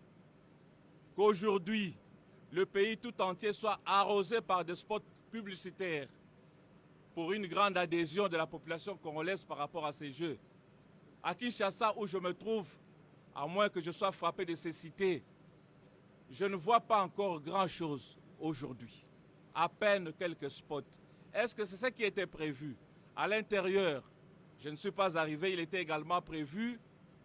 qu'aujourd'hui, le pays tout entier soit arrosé par des spots publicitaires pour une grande adhésion de la population congolaise par rapport à ces Jeux. À Kinshasa, où je me trouve, à moins que je sois frappé de cécité, je ne vois pas encore grand-chose aujourd'hui. À peine quelques spots. Est-ce que c'est ce qui était prévu? À l'intérieur, je ne suis pas arrivé, il était également prévu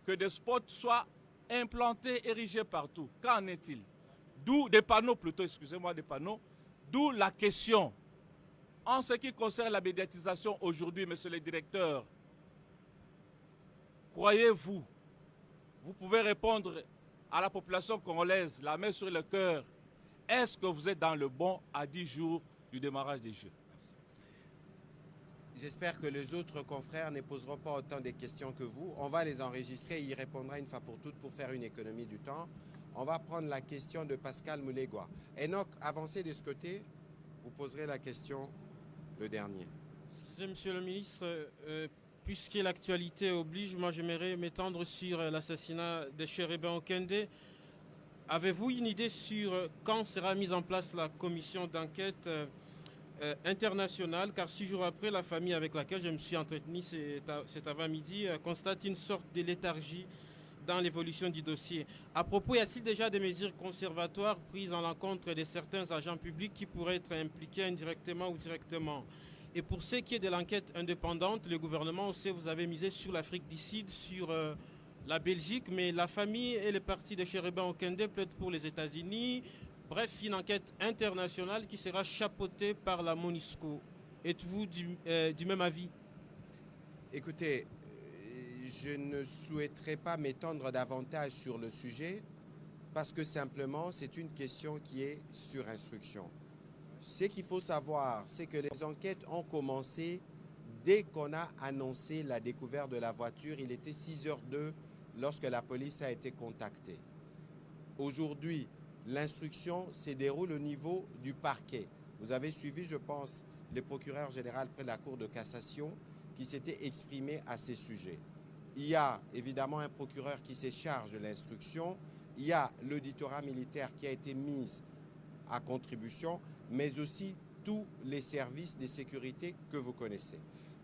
que des spots soient implantés, érigés partout. Qu'en est-il? D'où des panneaux plutôt, excusez-moi, des panneaux. D'où la question. En ce qui concerne la médiatisation aujourd'hui, monsieur le directeur, croyez-vous, vous pouvez répondre à la population congolaise, la main sur le cœur, est-ce que vous êtes dans le bon à 10 jours du démarrage des Jeux? Merci. J'espère que les autres confrères ne poseront pas autant de questions que vous. On va les enregistrer et y répondra une fois pour toutes pour faire une économie du temps. On va prendre la question de Pascal Moulegua. Enoch, avancez de ce côté, vous poserez la question le dernier. Excusez, monsieur le ministre, puisque l'actualité oblige, moi j'aimerais m'étendre sur l'assassinat de Chéribin Okende. Avez-vous une idée sur quand sera mise en place la commission d'enquête internationale? Car 6 jours après, la famille avec laquelle je me suis entretenu cet avant-midi constate une sorte de léthargie dans l'évolution du dossier. À propos, y a-t-il déjà des mesures conservatoires prises en l'encontre de certains agents publics qui pourraient être impliqués indirectement ou directement? Et pour ce qui est de l'enquête indépendante, le gouvernement aussi, vous avez misé sur l'Afrique du Sud, sur la Belgique, mais la famille et le parti de Chéribin Okende plaident pour les États-Unis. Bref, une enquête internationale qui sera chapeautée par la MONUSCO. Êtes-vous du même avis? Écoutez, je ne souhaiterais pas m'étendre davantage sur le sujet parce que simplement, c'est une question qui est sur instruction. Ce qu'il faut savoir, c'est que les enquêtes ont commencé dès qu'on a annoncé la découverte de la voiture. Il était 6h02 lorsque la police a été contactée. Aujourd'hui, l'instruction se déroule au niveau du parquet. Vous avez suivi, je pense, le procureur général près de la Cour de cassation qui s'était exprimé à ces sujets. Il y a évidemment un procureur qui se charge de l'instruction. Il y a l'auditorat militaire qui a été mis à contribution, mais aussi tous les services de sécurité que vous connaissez.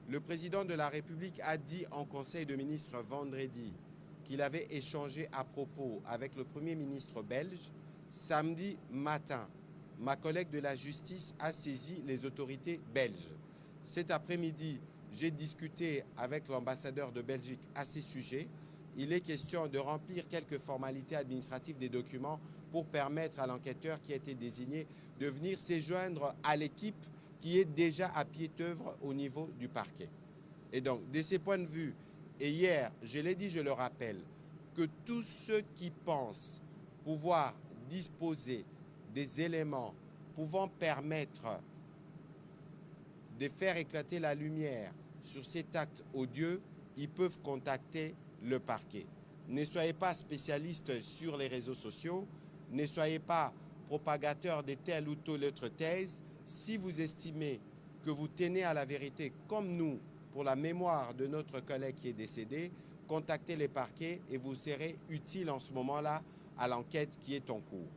Le président de la République a dit en Conseil de ministres vendredi qu'il avait échangé à propos avec le Premier ministre belge. Samedi matin, ma collègue de la justice a saisi les autorités belges. Cet après-midi, j'ai discuté avec l'ambassadeur de Belgique à ces sujets. Il est question de remplir quelques formalités administratives des documents pour permettre à l'enquêteur qui a été désigné de venir se joindre à l'équipe qui est déjà à pied d'œuvre au niveau du parquet. Et donc, de ces points de vue, et hier, je l'ai dit, je le rappelle, que tous ceux qui pensent pouvoir disposer des éléments pouvant permettre de faire éclater la lumière sur cet acte odieux, ils peuvent contacter le parquet. Ne soyez pas spécialiste sur les réseaux sociaux, ne soyez pas propagateur de telle ou telle autre thèse. Si vous estimez que vous tenez à la vérité, comme nous, pour la mémoire de notre collègue qui est décédé, contactez les parquets et vous serez utile en ce moment-là à l'enquête qui est en cours.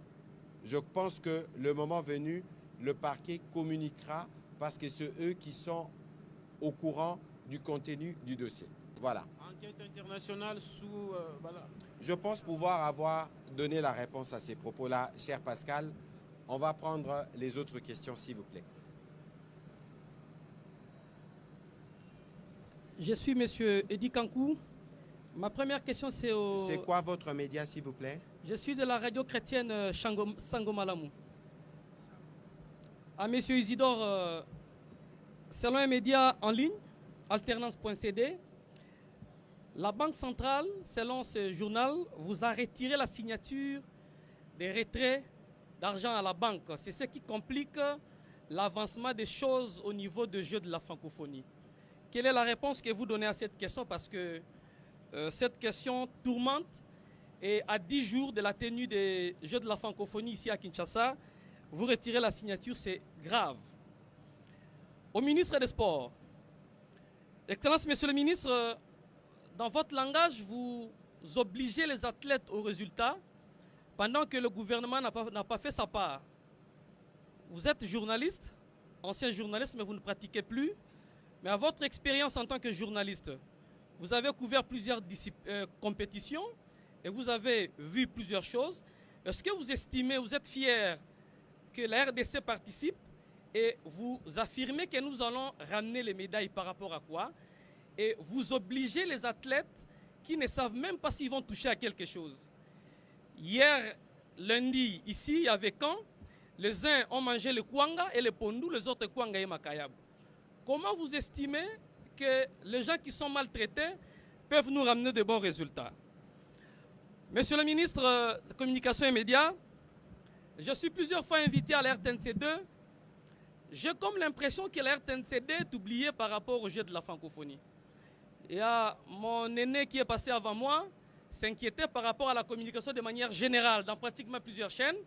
Je pense que le moment venu, le parquet communiquera parce que c'est eux qui sont au courant du contenu du dossier. Voilà. Enquête internationale sous... voilà. Je pense pouvoir avoir donné la réponse à ces propos-là, cher Pascal. On va prendre les autres questions, s'il vous plaît. Je suis M. Edi Kankou. Ma première question, c'est au... C'est quoi votre média, s'il vous plaît? Je suis de la radio chrétienne Sangomalamu. À M. Isidore, selon un média en ligne, alternance.cd, la Banque centrale, selon ce journal, vous a retiré la signature des retraits d'argent à la banque. C'est ce qui complique l'avancement des choses au niveau des Jeux de la francophonie. Quelle est la réponse que vous donnez à cette question? Parce que cette question tourmente et à 10 jours de la tenue des Jeux de la francophonie ici à Kinshasa, vous retirez la signature, c'est grave. Au ministre des Sports, Excellence, Monsieur le ministre, dans votre langage, vous obligez les athlètes au résultat pendant que le gouvernement n'a pas fait sa part. Vous êtes journaliste, ancien journaliste, mais vous ne pratiquez plus. Mais à votre expérience en tant que journaliste, vous avez couvert plusieurs compétitions et vous avez vu plusieurs choses. Est-ce que vous estimez, vous êtes fier que la RDC participe et vous affirmez que nous allons ramener les médailles par rapport à quoi? Et vous obligez les athlètes qui ne savent même pas s'ils vont toucher à quelque chose. Hier, lundi, ici, avec Caen, les uns ont mangé le kwanga et le pondou, les autres kwanga et makayab. Comment vous estimez que les gens qui sont maltraités peuvent nous ramener de bons résultats? Monsieur le ministre de la Communication et Médias, je suis plusieurs fois invité à la RTNC2. J'ai comme l'impression que la RTNC2 est oubliée par rapport au jeu de la francophonie. Et mon aîné qui est passé avant moi s'inquiétait par rapport à la communication de manière générale dans pratiquement plusieurs chaînes,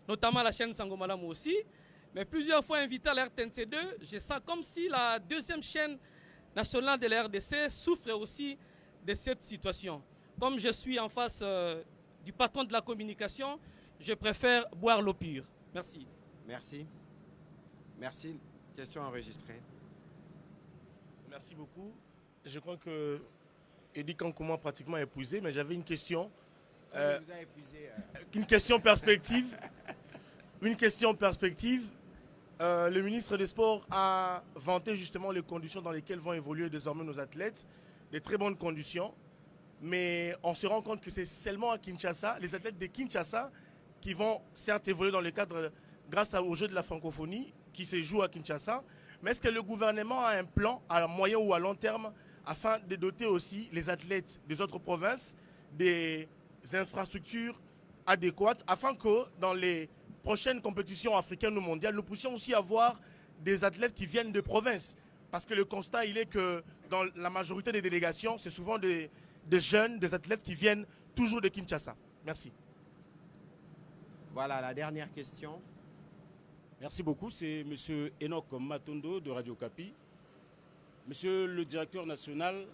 notamment la chaîne Sangomalamu aussi. Mais plusieurs fois invité à la RTNC2, je sens comme si la deuxième chaîne nationale de la RDC souffre aussi de cette situation. Comme je suis en face du patron de la communication, je préfère boire l'eau pure. Merci. Merci. Merci. Question enregistrée. Merci beaucoup. Je crois que Edi Kankou m'a pratiquement épuisé, mais j'avais une question. Vous avez épuisé, Une question perspective. Une question perspective. Le ministre des Sports a vanté justement les conditions dans lesquelles vont évoluer désormais nos athlètes, des très bonnes conditions. Mais on se rend compte que c'est seulement à Kinshasa, les athlètes de Kinshasa, qui vont certes évoluer dans le cadre, grâce aux Jeux de la francophonie, qui se jouent à Kinshasa. Mais est-ce que le gouvernement a un plan à moyen ou à long terme afin de doter aussi les athlètes des autres provinces des infrastructures adéquates afin que dans les prochaines compétitions africaines ou mondiales, nous puissions aussi avoir des athlètes qui viennent de province? Parce que le constat, il est que dans la majorité des délégations, c'est souvent des jeunes, des athlètes qui viennent toujours de Kinshasa. Merci. Voilà la dernière question. Merci beaucoup. C'est M. Enoch Matondo de Radio Kapi. Monsieur le directeur national,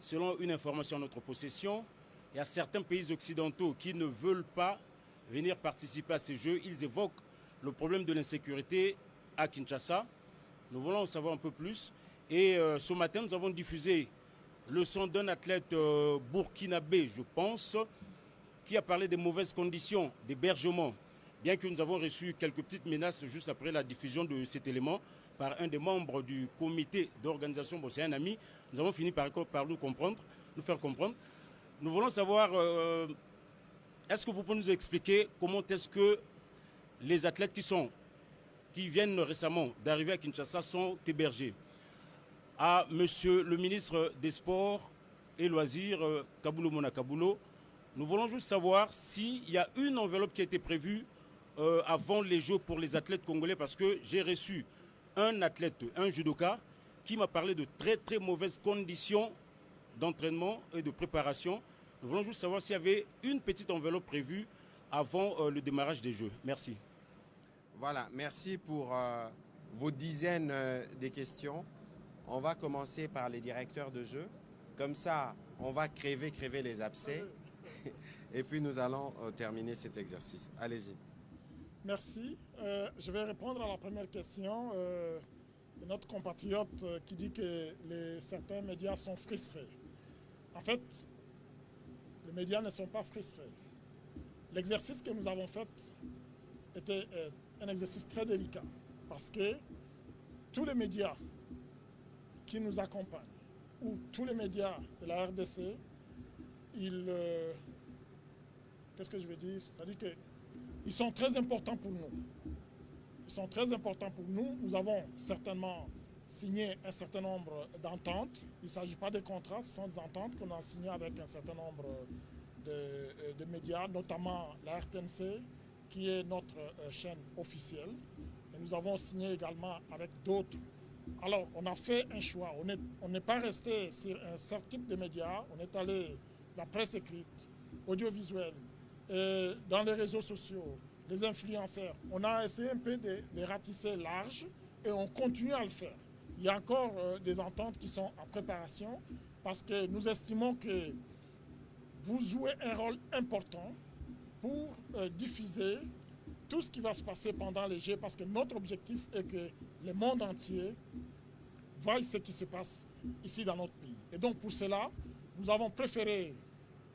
selon une information à notre possession, il y a certains pays occidentaux qui ne veulent pas venir participer à ces Jeux. Ils évoquent le problème de l'insécurité à Kinshasa. Nous voulons en savoir un peu plus. Et ce matin, nous avons diffusé le son d'un athlète burkinabé, je pense, qui a parlé des mauvaises conditions d'hébergement. Bien que nous avons reçu quelques petites menaces juste après la diffusion de cet élément par un des membres du comité d'organisation, bon, c'est un ami, nous avons fini par nous faire comprendre. Nous voulons savoir, est-ce que vous pouvez nous expliquer comment est-ce que les athlètes qui viennent récemment d'arriver à Kinshasa sont hébergés? À Monsieur le ministre des Sports et Loisirs, Kabulo Mona Kabulo, nous voulons juste savoir s'il y a une enveloppe qui a été prévue avant les Jeux pour les athlètes congolais, parce que j'ai reçu un athlète, un judoka, qui m'a parlé de très très mauvaises conditions d'entraînement et de préparation. Nous voulons juste savoir s'il y avait une petite enveloppe prévue avant le démarrage des Jeux. Merci. Voilà, merci pour vos dizaines de questions. On va commencer par les directeurs de jeu. Comme ça, on va crever les abcès. Et puis nous allons terminer cet exercice. Allez-y. Merci. Je vais répondre à la première question de notre compatriote qui dit que certains médias sont frustrés. En fait, les médias ne sont pas frustrés. L'exercice que nous avons fait était un exercice très délicat parce que tous les médias qui nous accompagnent ou tous les médias de la RDC, qu'est-ce que je veux dire? C'est-à-dire qu'ils sont très importants pour nous. Ils sont très importants pour nous. Nous avons certainement signé un certain nombre d'ententes. Il ne s'agit pas de contrats, ce sont des ententes qu'on a signées avec un certain nombre de médias, notamment la RTNC, qui est notre chaîne officielle. Et nous avons signé également avec d'autres. Alors, on a fait un choix. On n'est pas resté sur un certain type de médias. On est allé la presse écrite, audiovisuelle, dans les réseaux sociaux, les influenceurs. On a essayé un peu de ratisser large et on continue à le faire. Il y a encore des ententes qui sont en préparation parce que nous estimons que vous jouez un rôle important pour diffuser tout ce qui va se passer pendant les Jeux parce que notre objectif est que le monde entier voie ce qui se passe ici dans notre pays. Et donc pour cela, nous avons préféré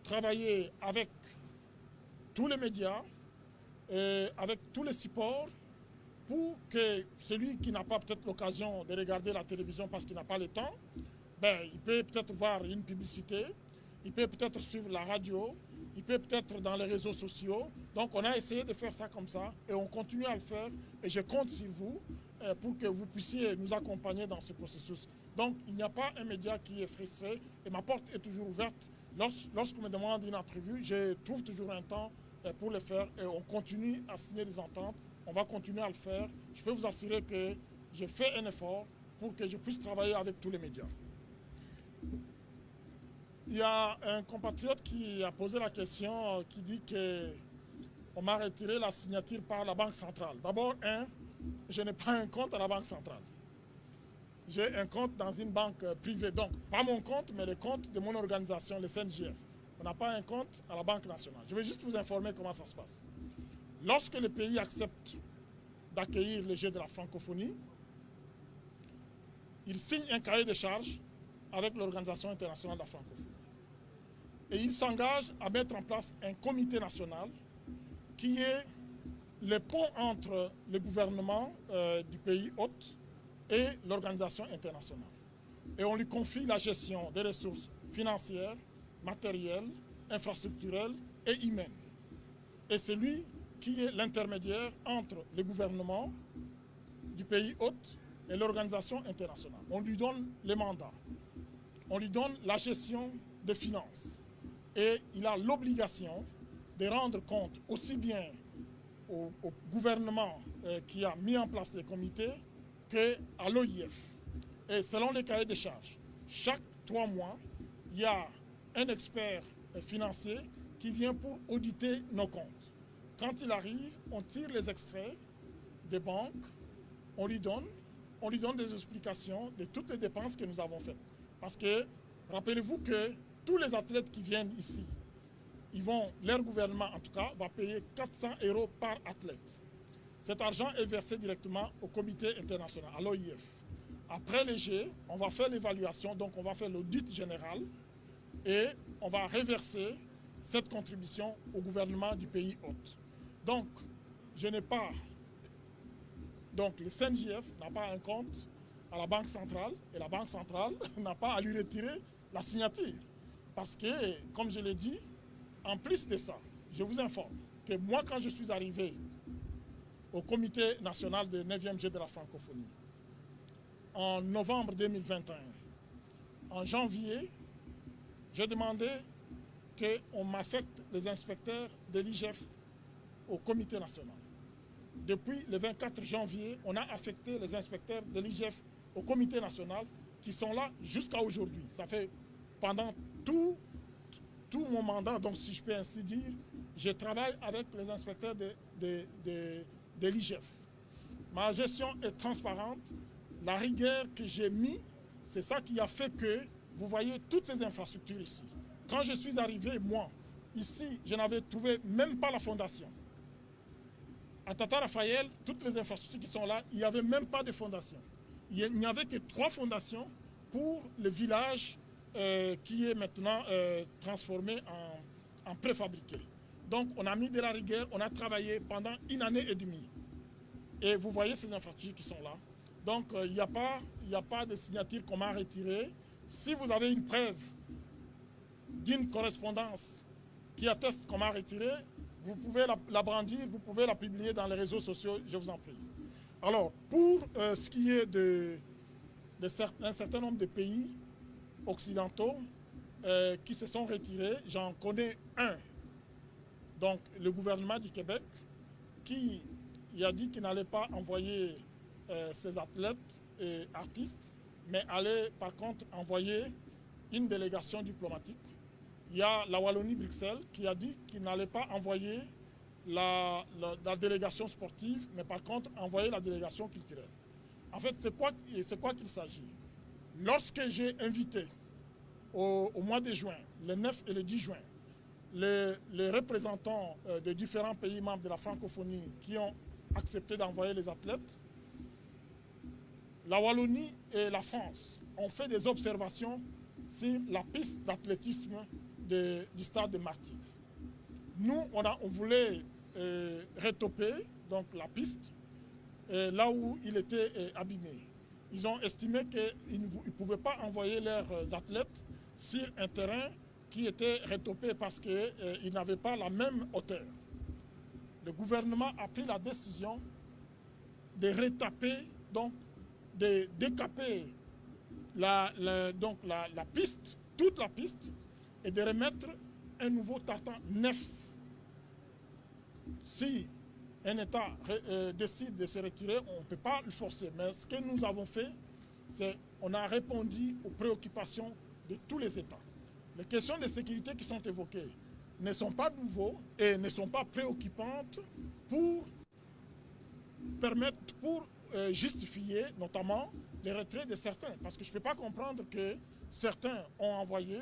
travailler avec tous les médias, avec tous les supports, pour que celui qui n'a pas peut-être l'occasion de regarder la télévision parce qu'il n'a pas le temps, il peut peut-être voir une publicité, il peut peut-être suivre la radio, il peut peut-être dans les réseaux sociaux. Donc on a essayé de faire ça comme ça et on continue à le faire et je compte sur vous pour que vous puissiez nous accompagner dans ce processus. Donc il n'y a pas un média qui est frustré et ma porte est toujours ouverte. Lorsqu'on me demande une entrevue, je trouve toujours un temps pour le faire et on continue à signer des ententes. On va continuer à le faire. Je peux vous assurer que j'ai fait un effort pour que je puisse travailler avec tous les médias. Il y a un compatriote qui a posé la question, qui dit qu'on m'a retiré la signature par la Banque centrale. D'abord, je n'ai pas un compte à la Banque centrale. J'ai un compte dans une banque privée. Donc, pas mon compte, mais le compte de mon organisation, le CNJF. On n'a pas un compte à la Banque nationale. Je vais juste vous informer comment ça se passe. Lorsque le pays accepte d'accueillir les Jeux de la francophonie, il signe un cahier de charges avec l'Organisation internationale de la francophonie. Et il s'engage à mettre en place un comité national qui est le pont entre le gouvernement du pays hôte et l'organisation internationale. Et on lui confie la gestion des ressources financières, matérielles, infrastructurelles et humaines. Et c'est lui qui est l'intermédiaire entre le gouvernement du pays hôte et l'organisation internationale. On lui donne les mandats, on lui donne la gestion des finances et il a l'obligation de rendre compte aussi bien au gouvernement qui a mis en place les comités qu'à l'OIF. Et selon les cahiers de charges, chaque 3 mois, il y a un expert financier qui vient pour auditer nos comptes. Quand il arrive, on tire les extraits des banques, on lui donne des explications de toutes les dépenses que nous avons faites. Parce que, rappelez-vous que tous les athlètes qui viennent ici, leur gouvernement en tout cas, va payer 400 € par athlète. Cet argent est versé directement au comité international, à l'OIF. Après les Jeux, on va faire l'évaluation, donc on va faire l'audit général et on va reverser cette contribution au gouvernement du pays hôte. Donc, le CNJF n'a pas un compte à la Banque centrale et la Banque centrale n'a pas à lui retirer la signature. Parce que, comme je l'ai dit, en plus de ça, je vous informe que moi, quand je suis arrivé au comité national des 9e Jeux de la francophonie, en novembre 2021, en janvier, j'ai demandé qu'on m'affecte les inspecteurs de l'IGF au comité national. depuis le 24 janvier, on a affecté les inspecteurs de l'IGF au comité national qui sont là jusqu'à aujourd'hui. Ça fait pendant tout mon mandat, donc si je peux ainsi dire, je travaille avec les inspecteurs de l'IGF. Ma gestion est transparente. La rigueur que j'ai mis, c'est ça qui a fait que vous voyez toutes ces infrastructures ici. Quand je suis arrivé, moi, ici, je n'avais trouvé même pas la fondation. À Tata Raphaël, toutes les infrastructures qui sont là, il n'y avait même pas de fondation. Il n'y avait que 3 fondations pour le village qui est maintenant transformé en préfabriqué. Donc on a mis de la rigueur, on a travaillé pendant 1 année et demie. Et vous voyez ces infrastructures qui sont là. Donc il n'y a pas de signature qu'on m'a retirée. Si vous avez une preuve d'une correspondance qui atteste qu'on m'a retirée, vous pouvez la brandir, vous pouvez la publier dans les réseaux sociaux, je vous en prie. Alors, pour ce qui est d'un certain nombre de pays occidentaux qui se sont retirés, j'en connais un, donc le gouvernement du Québec, qui a dit qu'il n'allait pas envoyer ses athlètes et artistes, mais allait par contre envoyer une délégation diplomatique. Il y a la Wallonie-Bruxelles qui a dit qu'il n'allait pas envoyer la délégation sportive, mais par contre envoyer la délégation culturelle. En fait, c'est quoi qu'il s'agit? Lorsque j'ai invité au mois de juin, le 9 et le 10 juin, les représentants de différents pays membres de la francophonie qui ont accepté d'envoyer les athlètes, la Wallonie et la France ont fait des observations sur la piste d'athlétisme du stade de Martyrs. Nous, on voulait retoper donc, la piste là où il était abîmé. Ils ont estimé qu'ils ne pouvaient pas envoyer leurs athlètes sur un terrain qui était retopé parce qu'ils n'avaient pas la même hauteur. Le gouvernement a pris la décision de retaper, donc de décaper la piste, toute la piste, et de remettre un nouveau tartan neuf. Si un État décide de se retirer, on ne peut pas le forcer. Mais ce que nous avons fait, c'est qu'on a répondu aux préoccupations de tous les États. Les questions de sécurité qui sont évoquées ne sont pas nouveaux et ne sont pas préoccupantes pour justifier notamment les retraits de certains. Parce que je ne peux pas comprendre que certains ont envoyé,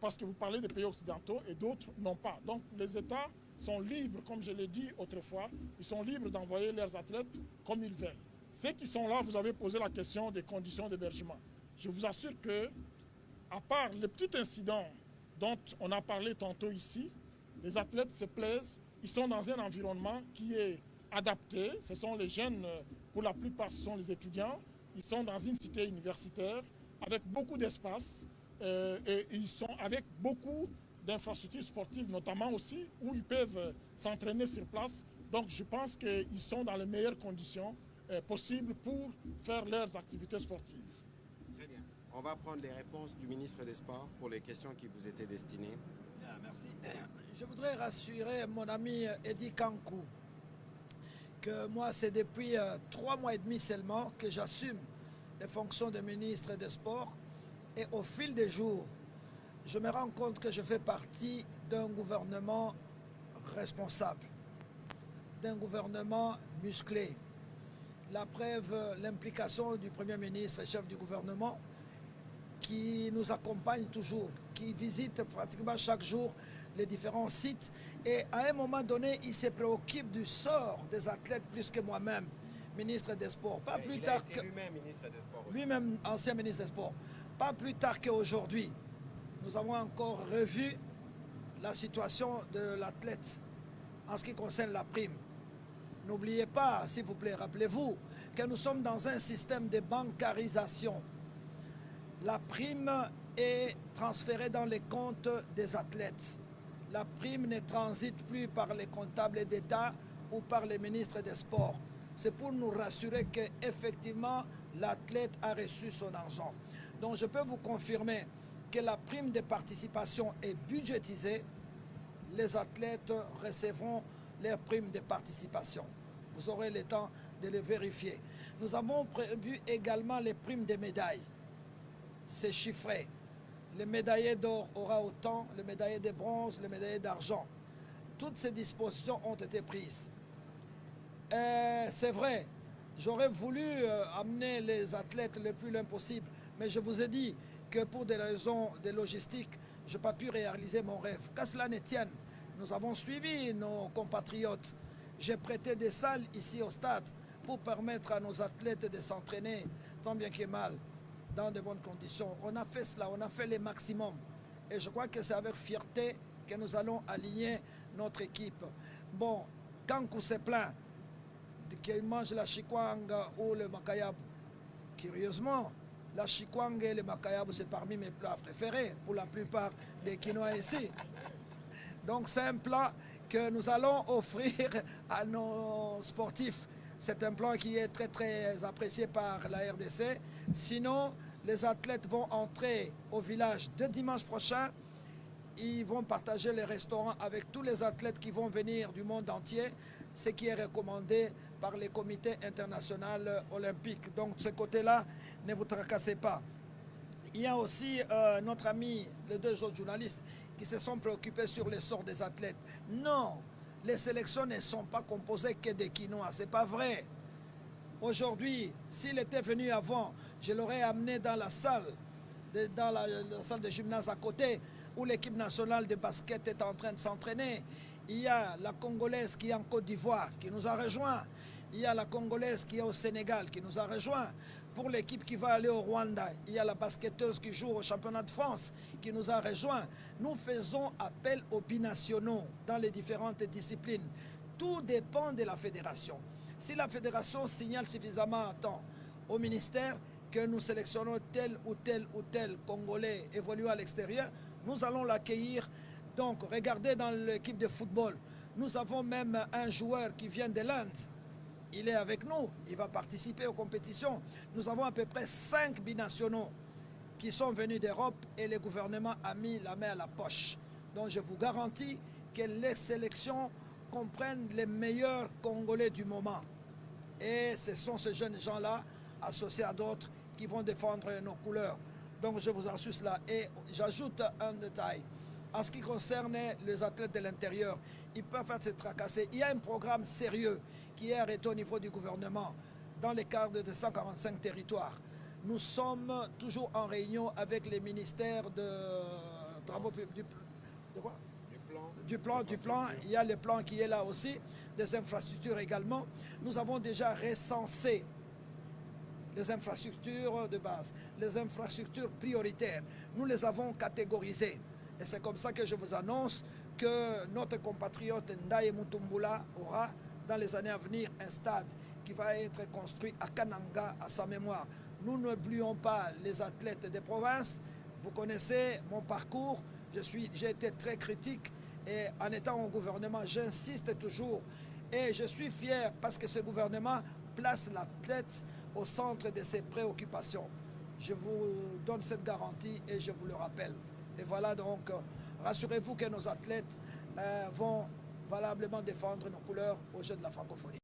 parce que vous parlez des pays occidentaux et d'autres n'ont pas. Donc les États sont libres, comme je l'ai dit autrefois, ils sont libres d'envoyer leurs athlètes comme ils veulent. Ceux qui sont là, vous avez posé la question des conditions d'hébergement. Je vous assure que, à part les petits incidents dont on a parlé tantôt ici, les athlètes se plaisent, ils sont dans un environnement qui est adapté. Ce sont les jeunes, pour la plupart ce sont les étudiants, ils sont dans une cité universitaire avec beaucoup d'espace et ils sont avec beaucoup d'infrastructures sportives notamment aussi, où ils peuvent s'entraîner sur place. Donc je pense qu'ils sont dans les meilleures conditions possibles pour faire leurs activités sportives. Très bien. On va prendre les réponses du ministre des Sports pour les questions qui vous étaient destinées. Bien, merci. Je voudrais rassurer mon ami Eddy Kankou que moi, c'est depuis 3 mois et demi seulement que j'assume les fonctions de ministre des Sports. Et au fil des jours, je me rends compte que je fais partie d'un gouvernement responsable, d'un gouvernement musclé. La preuve, l'implication du Premier ministre et chef du gouvernement qui nous accompagne toujours, qui visite pratiquement chaque jour les différents sites. Et à un moment donné, il se préoccupe du sort des athlètes plus que moi-même, ministre des Sports. Pas plus tard que lui-même ministre des Sports aussi. Lui-même ancien ministre des Sports. Pas plus tard qu'aujourd'hui, nous avons encore revu la situation de l'athlète en ce qui concerne la prime. N'oubliez pas, s'il vous plaît, rappelez-vous que nous sommes dans un système de bancarisation. La prime est transférée dans les comptes des athlètes. La prime ne transite plus par les comptables d'État ou par les ministres des Sports. C'est pour nous rassurer qu'effectivement, l'athlète a reçu son argent. Donc je peux vous confirmer que la prime de participation est budgétisée. Les athlètes recevront leur prime de participation. Vous aurez le temps de les vérifier. Nous avons prévu également les primes des médailles. C'est chiffré. Le médaillé d'or aura autant, le médaillé de bronze, le médaillé d'argent. Toutes ces dispositions ont été prises. C'est vrai, j'aurais voulu amener les athlètes le plus loin possible, mais je vous ai dit que pour des raisons de logistique, je n'ai pas pu réaliser mon rêve. Qu'à cela ne tienne, nous avons suivi nos compatriotes. J'ai prêté des salles ici au stade pour permettre à nos athlètes de s'entraîner tant bien que mal, dans de bonnes conditions. On a fait cela, on a fait le maximum. Et je crois que c'est avec fierté que nous allons aligner notre équipe. Bon, Kankou se plaint qu'il mange la chikwanga ou le makayab. Curieusement, la chikwanga et le makayab, c'est parmi mes plats préférés pour la plupart des Quinois ici. Donc c'est un plat que nous allons offrir à nos sportifs. C'est un plan qui est très très apprécié par la RDC. Sinon, les athlètes vont entrer au village de dimanche prochain. Ils vont partager les restaurants avec tous les athlètes qui vont venir du monde entier, ce qui est recommandé par les comités internationaux olympiques. Donc de ce côté-là, ne vous tracassez pas. Il y a aussi notre ami, les deux autres journalistes, qui se sont préoccupés sur le sort des athlètes. Non, les sélections ne sont pas composées que des Quinois, ce n'est pas vrai. Aujourd'hui, s'il était venu avant, je l'aurais amené dans la salle, la salle de gymnase à côté, où l'équipe nationale de basket est en train de s'entraîner. Il y a la Congolaise qui est en Côte d'Ivoire, qui nous a rejoint. Il y a la Congolaise qui est au Sénégal, qui nous a rejoint. Pour l'équipe qui va aller au Rwanda, il y a la basketteuse qui joue au championnat de France, qui nous a rejoint. Nous faisons appel aux binationaux dans les différentes disciplines. Tout dépend de la fédération. Si la fédération signale suffisamment à temps au ministère que nous sélectionnons tel ou tel Congolais évoluant à l'extérieur, nous allons l'accueillir. Donc, regardez dans l'équipe de football, nous avons même un joueur qui vient de l'Inde. Il est avec nous, il va participer aux compétitions. Nous avons à peu près 5 binationaux qui sont venus d'Europe et le gouvernement a mis la main à la poche. Donc, je vous garantis que les sélections comprennent les meilleurs Congolais du moment. Et ce sont ces jeunes gens-là, associés à d'autres, qui vont défendre nos couleurs. Donc je vous assure cela. Et j'ajoute un détail. En ce qui concerne les athlètes de l'intérieur, ils peuvent se tracasser. Il y a un programme sérieux qui est arrêté au niveau du gouvernement dans le cadre de 145 territoires. Nous sommes toujours en réunion avec les ministères de travaux publics. De quoi ? Du plan. Il y a le plan qui est là aussi, des infrastructures également. Nous avons déjà recensé les infrastructures de base, les infrastructures prioritaires. Nous les avons catégorisées. Et c'est comme ça que je vous annonce que notre compatriote Ndaye Mutumbula aura dans les années à venir un stade qui va être construit à Kananga à sa mémoire. Nous n'oublions pas les athlètes des provinces. Vous connaissez mon parcours. J'ai été très critique et en étant au gouvernement, j'insiste toujours. Et je suis fier parce que ce gouvernement place l'athlète au centre de ses préoccupations. Je vous donne cette garantie et je vous le rappelle. Et voilà donc, rassurez-vous que nos athlètes vont valablement défendre nos couleurs aux Jeux de la francophonie.